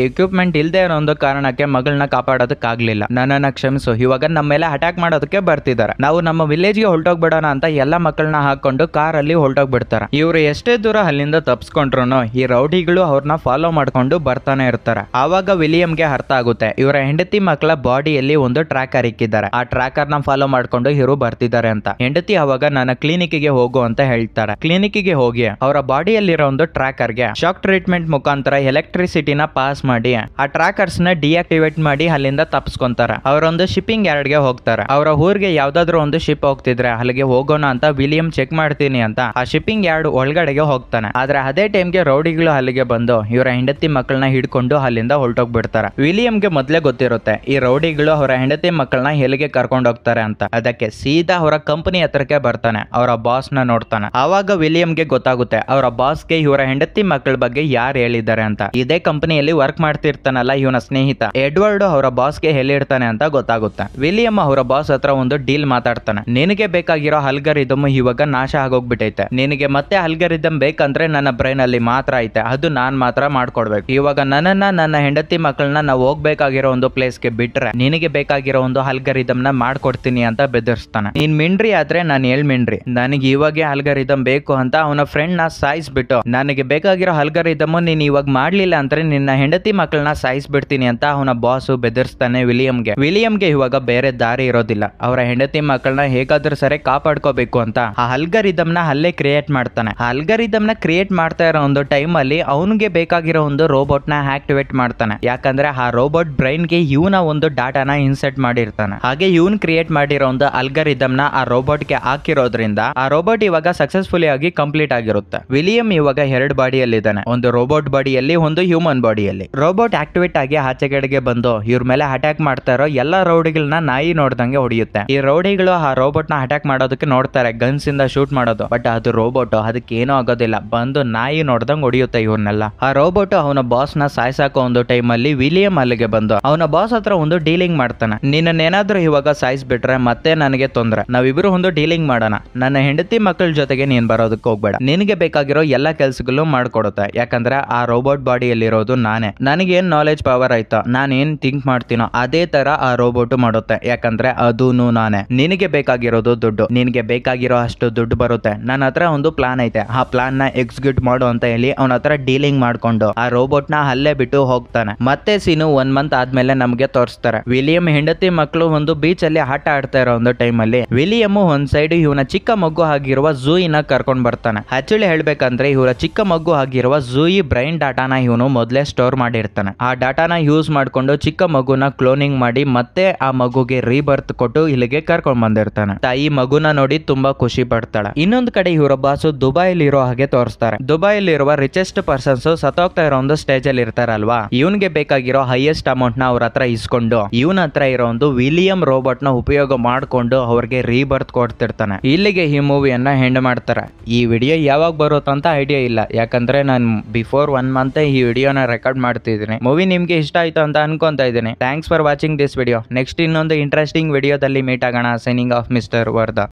ಎಕ್ವಿಪ್ಮೆಂಟ್ ಇಲ್ದೇ ಇರೋ ಒಂದು ಕಾರಣಕ್ಕೆ ಮಗಳನ್ನ ಕಾಪಾಡೋದಕ್ಕಾಗ್ಲಿಲ್ಲ. ನನ್ನನ್ನ ಕ್ಷಮಿಸು, ಇವಾಗ ನಮ್ಮ ಮೇಲೆ ಅಟ್ಯಾಕ್ ಮಾಡೋದಕ್ಕೆ ಬರ್ತಿದ್ದಾರೆ. ನಾವು ನಮ್ಮ ವಿಲೇಜ್ ಗೆ ಹೊರಟೋಗ್ಬಿಡೋಣ ಅಂತ ಎಲ್ಲಾ ಮಕ್ಕಳನ್ನ ಹಾಕೊಂಡು ಕಾರ್ ಅಲ್ಲಿ ಹೊರಟೋಗ್ಬಿಡ್ತಾರೆ. ಇವರು ಎಷ್ಟೇ ದೂರ ಅಲ್ಲಿಂದ ತಪ್ಸ್ಕೊಂಡ್ರು ಈ ರೌಡಿಗಳು ಅವ್ರನ್ನ ಫಾಲೋ ಮಾಡ್ಕೊಂಡು ಬರ್ತಾನೆ ಇರ್ತಾರೆ. ಆವಾಗ ವಿಲಿಯಂಗೆ ಅರ್ಥ ಆಗುತ್ತೆ ಇವರ ಹೆಂಡತಿ ಮಕ್ಕಳ ಬಾಡಿಯಲ್ಲಿ ಒಂದು ಟ್ರ್ಯಾಕರ್ ಇಕ್ಕಿದ್ದಾರೆ, ಆ ಟ್ರ್ಯಾಕರ್ ನ ಫಾಲೋ ಮಾಡ್ಕೊಂಡು ಇವರು ಬರ್ತಿದ್ದಾರೆ ಅಂತ. ಹೆಂಡತಿ ಅವಾಗ ನನ್ನ ಕ್ಲಿನಿಕ್ ಗೆ ಹೋಗು ಅಂತ ಹೇಳ್ತಾರೆ. ಕ್ಲಿನಿಕ್ ಗೆ ಹೋಗಿ ಅವರ ಬಾಡಿಯಲ್ಲಿರೋ ಒಂದು ಟ್ರ್ಯಾಕರ್ ಗೆ ಶಾಕ್ ಟ್ರೀಟ್ಮೆಂಟ್ ಮುಖಾಂತರ ಎಲೆಕ್ಟ್ರಿಸಿಟಿನ ಪಾಸ್ ಮಾಡಿ ಆ ಟ್ರ್ಯಾಕರ್ಸ್ ನ ಡಿಆಕ್ಟಿವೇಟ್ ಮಾಡಿ ಅಲ್ಲಿಂದ ತಪ್ಸ್ಕೊಂತಾರೆ. ಅವರೊಂದು ಶಿಪ್ಪಿಂಗ್ ಯಾರ್ಡ್ ಗೆ ಹೋಗ್ತಾರೆ. ಅವರ ಊರಿಗೆ ಯಾವ್ದಾದ್ರು ಒಂದು ಶಿಪ್ ಹೋಗ್ತಿದ್ರೆ ಅಲ್ಲಿಗೆ ಹೋಗೋಣ ಅಂತ ವಿಲಿಯಂ ಚೆಕ್ ಮಾಡ್ತೀನಿ ಅಂತ ಆ ಶಿಪ್ಪಿಂಗ್ ಯಾರ್ಡ್ ಒಳಗಡೆಗೆ ಹೋಗ್ತಾನೆ. ಆದ್ರೆ ಅದೇ ಟೈಮ್ಗೆ ರೌಡಿಗಳು ಅಲ್ಲಿಗೆ ಬಂದು ಇವರ ಹೆಂಡತಿ ಮಕ್ಕಳನ್ನ ಹಿಡ್ಕೊಂಡು ಅಲ್ಲಿಂದ ಹೊರಟೋಗ್ಬಿಡ್ತಾರೆ. ವಿಲಿಯಂಗೆ ಮೊದ್ಲೇ ಗೊತ್ತಿರುತ್ತೆ ಈ ರೌಡಿಗಳು ಅವರ ಹೆಂಡತಿ ಮಕ್ಕಳನ್ನ ಎಲ್ಲಿಗೆ ಕರ್ಕೊಂಡು ಹೋಗ್ತಾರೆ ಅಂತ. ಅದಕ್ಕೆ ಸೀದಾ ಅವರ ಕಂಪನಿ ಹತ್ರಕ್ಕೆ ಬರ್ತಾನೆ. ಅವರ ಬಾಸ್ ನ ನೋಡ್ತಾನೆ. ಆವಾಗ ವಿಲಿಯಂಗೆ ಗೊತ್ತಾಗುತ್ತೆ ಅವರ ಬಾಸ್ಗೆ ಇವರ ಹೆಂಡತಿ ಮಕ್ಕಳ ಬಗ್ಗೆ ಯಾರು ಹೇಳಿದ್ದಾರೆ ಅಂತ. ಇದೇ ಕಂಪನಿಯಲ್ಲಿ ವರ್ಕ್ ಮಾಡ್ತಿರ್ತಾನಲ್ಲ ಇವನ ಸ್ನೇಹಿತ ಎಡ್ವರ್ಡ್ ಅವರ ಬಾಸ್ಗೆ ಹೇಳಿರ್ತಾನೆ ಅಂತ ಗೊತ್ತಾಗುತ್ತೆ. ವಿಲಿಯಂ ಅವರ ಬಾಸ್ ಹತ್ರ ಒಂದು ಡೀಲ್ ಮಾತಾಡ್ತಾನೆ. ನಿನಗೆ ಬೇಕಾಗಿರೋ ಅಲ್ಗಾರಿದಮ್ ಇವಾಗ ನಾಶ ಆಗೋಗ್ಬಿಟ್ಟೈತೆ, ನಿನಗೆ ಮತ್ತೆ ಅಲ್ಗಾರಿದಮ್ ಬೇಕಂದ್ರೆ ನನ್ನ ಬ್ರೈನ್ ಅಲ್ಲಿ ಮಾತ್ರ ಐತೆ, ಅದು ನಾನ್ ಮಾತ್ರ ಮಾಡ್ಕೊಡ್ಬೇಕು. ಇವಾಗ ನನ್ನ ಹೆಂಡತಿ ಮಕ್ಕಳನ್ನ ನಾವು ಹೋಗ್ಬೇಕಾಗಿರೋ ಒಂದು ಪ್ಲೇಸ್ ಗೆ ಬಿಟ್ರೆ ನಿನಗೆ ಬೇಕಾಗಿರೋ ಒಂದು ಅಲ್ಗಾರಿದಮ್ ನ ಮಾಡ್ಕೊಡ್ತೀನಿ ಅಂತ ಬೆದರಿಸ್ತಾನೆ. ನೀನ್ ಮಿಂಡ್ರಿ ಆದ್ರೆ ನಾನು ಮಿಂಡ್ರಿ, ನನಗೆ ಇವಾಗೆ ಅಲ್ಗಾರಿದಮ್ ಬೇಕು ಅಂತ ಅವನ ಫ್ರೆಂಡ್ ನ ಸಾಯಿಸ್ಬಿಟ್ಟು ನನಗೆ ಬೇಕಾಗಿರೋ ಅಲ್ಗಾರಿದಮ್ ನೀನ್ ಇವಾಗ ಮಾಡ್ಲಿಲ್ಲ ಅಂದ್ರೆ ನಿನ್ನ ಹೆಂಡತಿ ಮಕ್ಕಳನ್ನ ಸಾಯಿಸ್ಬಿಡ್ತೀನಿ ಅಂತ ಅವನ ಬಾಸು ಬೆದರಿಸ್ತಾನೆ ವಿಲಿಯಂಗೆ. ವಿಲಿಯಂಗೆ ಇವಾಗ ಬೇರೆ ದಾರಿ ಇರೋದಿಲ್ಲ. ಅವರ ಹೆಂಡತಿ ಮಕ್ಕಳನ್ನ ಹೇಗಾದ್ರೂ ಸರಿ ಕಾಪಾಡ್ಕೋಬೇಕು ಅಂತ ಆ ಅಲ್ಗಾರಿದಮ್ ನ ಅಲ್ಲೇ ಕ್ರಿಯೇಟ್ ಮಾಡ್ತಾನೆ. ಆ ಅಲ್ಗಾರಿದಮ್ ನ ಕ್ರಿಯೇಟ್ ಮಾಡ್ತಾ ಇರೋ ಒಂದು ಟೈಮ್ ಅಲ್ಲಿ ಅವನಿಗೆ ಬೇಕಾಗಿರೋ ಒಂದು ರೋಬೋಟ್ ನ ಆಕ್ಟಿವೇಟ್ ಮಾಡ್ತಾನೆ. ಯಾಕಂದ್ರೆ ಆ ರೋಬೋಟ್ ಬ್ರೈನ್ ಗೆ ಇವನ ಒಂದು ಡಾಟಾನ ಇನ್ಸರ್ಟ್ ಮಾಡಿರ್ತಾನೆ. ಹಾಗೆ ಇವನ್ ಕ್ರಿಯೇಟ್ ಮಾಡಿರೋ ಒಂದು ಅಲ್ಗಾರಿದಮ್ ನ ಆ ರೋಬೋಟ್ ಗೆ ಹಾಕಿರೋದ್ರಿಂದ ಆ ರೋಬೋಟ್ ಇವಾಗ ಸಕ್ಸಸ್ಫುಲಿ ಆಗಿ ಕಂಪ್ಲೀಟ್ ಆಗಿರುತ್ತೆ. ವಿಲಿಯಂ ಇವಾಗ ಎರಡು ಬಾಡಿಯಲ್ಲಿ ಇದ್ದಾನೆ, ಒಂದು ರೋಬೋಟ್ ಬಾಡಿಯಲ್ಲಿ ಒಂದು ಹ್ಯೂಮನ್ ಬಾಡಿಯಲ್ಲಿ. ರೋಬೋಟ್ ಆಕ್ಟಿವೇಟ್ ಆಗಿ ಆಚೆಗಡೆಗೆ ಬಂದು ಇವ್ರ ಮೇಲೆ ಅಟ್ಯಾಕ್ ಮಾಡ್ತಾ ಇರೋ ಎಲ್ಲಾ ರೌಡಿಗಳನ್ನ ನಾಯಿ ನೋಡ್ದಂಗೆ ಹೊಡೆಯುತ್ತೆ. ಈ ರೌಡಿಗಳು ಆ ರೋಬೋಟ್ ನ ಅಟ್ಯಾಕ್ ಮಾಡೋದಕ್ಕೆ ನೋಡ್ತಾರೆ, ಗನ್ಸ್ ಇಂದ ಶೂಟ್ ಮಾಡೋದು. ಬಟ್ ಅದು ರೋಬೋಟ್, ಅದಕ್ಕೆ ಏನೂ ಆಗೋದಿಲ್ಲ, ಬಂದು ನಾಯಿ ನೋಡ್ದಂಗೆ ಹೊಡೆಯುತ್ತೆ ಇವ್ರನ್ನೆಲ್ಲ. ಆ ರೋಬೋಟ್ ಅವನ ಬಾಸ್ ನ ಸಾಯಿಸಾಕೋ ಒಂದು ಟೈಮ್ ಅಲ್ಲಿ ವಿಲಿಯಂ ಅಲ್ಲಿಗೆ ಬಂದು ಅವನ ಬಾಸ್ ಹತ್ರ ಒಂದು ಡೀಲಿಂಗ್ ಮಾಡ್ತಾನೆ. ನಿನ್ನೇನಾದ್ರೂ ಇವಾಗ ಸಾಯಿಸ್ಬಿಟ್ರೆ ಮತ್ತೆ ನನಗೆ ತೊಂದ್ರೆ, ನಾವಿಬ್ರು ಒಂದು ಡೀಲಿಂಗ್ ಮಾಡೋಣ, ನನ್ನ ಹೆಂಡತಿ ಮಕ್ಕಳ ಜೊತೆಗೆ ನೀನ್ ಬರೋದಕ್ಕೆ ಹೋಗ್ಬೇಡ, ನಿನಗೆ ಬೇಕಾಗಿರೋ ಎಲ್ಲಾ ಕೆಲ್ಸಗಳು ಮಾಡ್ಕೊಡುತ್ತೆ. ಯಾಕಂದ್ರೆ ಆ ರೋಬೋಟ್ ಬಾಡಿಯಲ್ಲಿರೋದು ನಾನೇ, ನನಗೇನ್ ನಾಲೆಜ್ ಪವರ್ ಆಯ್ತಾ, ನಾನು ಏನ್ ಥಿಂಕ್ ಮಾಡ್ತೀನೋ ಅದೇ ತರ ಆ ರೋಬೋಟ್ ಮಾಡುತ್ತೆ. ಯಾಕಂದ್ರೆ ಅದೂನು ನಾನೇ. ನಿನಗೆ ಬೇಕಾಗಿರೋದು ದುಡ್ಡು, ನಿನಗೆ ಬೇಕಾಗಿರೋ ಅಷ್ಟು ದುಡ್ಡು ಬರುತ್ತೆ, ನನ್ನ ಹತ್ರ ಒಂದು ಪ್ಲಾನ್ ಐತೆ, ಆ ಪ್ಲಾನ್ ನ ಎಕ್ಸಿಕ್ಯೂಟ್ ಮಾಡು ಅಂತ ಹೇಳಿ ಅವನ ಹತ್ರ ಡೀಲಿಂಗ್ ಮಾಡ್ಕೊಂಡು ಆ ರೋಬೋಟ್ ನ ಅಲ್ಲೇ ಬಿಟ್ಟು ಹೋಗ್ತಾನೆ. ಮತ್ತೆ ಸೀನು 1 ಮಂತ್ ಆದ್ಮೇಲೆ ನಮ್ಗೆ ತೋರಿಸ್ತಾರೆ. ವಿಲಿಯಂ ಹೆಂಡತಿ ಮಕ್ಕಳು ಒಂದು ಬೀಚ್ ಅಲ್ಲಿ ಆಟ ಆಡ್ತಾ ಇರೋ ಒಂದು ಟೈಮ್ ಅಲ್ಲಿ ವಿಲಿಯಂ ಒಂದ್ ಸೈಡ್ ಇವನ ಚಿಕ್ಕ ಮಗು ಆಗಿರುವ ಜೂಯಿನ ಕರ್ಕೊಂಡ್ ಬರ್ತಾನೆ. ಆಕ್ಚುಲಿ ಹೇಳ್ಬೇಕಂದ್ರೆ ಇವರ ಚಿಕ್ಕ ಮಗು ಆಗಿರುವ ಜೂಯಿ ಬ್ರೈನ್ ಡಾಟಾನ ಇವನು ಮೊದಲೇ ಸ್ಟೋರ್ ಮಾಡಿರ್ತಾನೆ. ಆ ಡಾಟಾನ ಯೂಸ್ ಮಾಡ್ಕೊಂಡು ಚಿಕ್ಕ ಮಗುನ ಕ್ಲೋನಿಂಗ್ ಮಾಡಿ ಮತ್ತೆ ಆ ಮಗುಗೆ ರೀಬರ್ತ್ ಕೊಟ್ಟು ಇಲ್ಲಿಗೆ ಕರ್ಕೊಂಡ್ ಬಂದಿರ್ತಾನೆ. ತಾಯಿ ಮಗುನ ನೋಡಿ ತುಂಬಾ ಖುಷಿ ಪಡ್ತಾಳೆ. ಇನ್ನೊಂದು ಕಡೆ ಇವರ ಬಾಸು ದುಬೈಲಿ ಇರೋ ಹಾಗೆ ತೋರಿಸ್ತಾರೆ. ದುಬೈಲಿ ಇರುವ ರಿಚೆಸ್ಟ್ ಪರ್ಸನ್ಸ್ ಸತ್ತೋಗ್ತಾ ಇರೋ ಒಂದು ಸ್ಟೇಜ್ ಅಲ್ಲಿ ಇರ್ತಾರಲ್ವಾ, ಇವನ್ಗೆ ಬೇಕಾಗಿರೋ ಹೈಯೆಸ್ಟ್ ಅಮೌಂಟ್ ನ ಅವ್ರ ಹತ್ರ ಇಸ್ಕೊಂಡು ಇವನ ಹತ್ರ ಇರೋ ಒಂದು ವಿಲಿಯಂ ರೋಬೋಟ್ ನ ಉಪಯೋಗ ಮಾಡ್ಕೊಂಡು ಅವ್ರಿಗೆ ರೀಬರ್ತ್ ಕೊಡ್ತಿರ್ತಾನೆ. ಇಲ್ಲಿಗೆ ಈ ಮೂವಿಯನ್ನ ಹೆಂಡ್ ಮಾಡ್ತಾರೆ. ಈ ವಿಡಿಯೋ ಯಾವಾಗ ಬರುತ್ತೆ ಅಂತ ಐಡಿಯಾ ಇಲ್ಲ, ಯಾಕಂದ್ರೆ ನಾನು ಬಿಫೋರ್ 1 ಮಂತ್ ಈ ವಿಡಿಯೋನ ರೆಕಾರ್ಡ್ ಮಾಡ್ತಿದ್ದೀನಿ. ಮೂವಿ ನಿಮ್ಗೆ ಇಷ್ಟ ಆಯ್ತು ಅಂತ ಅನ್ಕೊಂತಾ ಇದ್ದೀನಿ. Thanks for watching this video. Next ಇನ್ನೊಂದು ಇಂಟ್ರೆಸ್ಟಿಂಗ್ ವಿಡಿಯೋದಲ್ಲಿ ಮೀಟ್ ಆಗೋಣ. Signing off mister Wardha.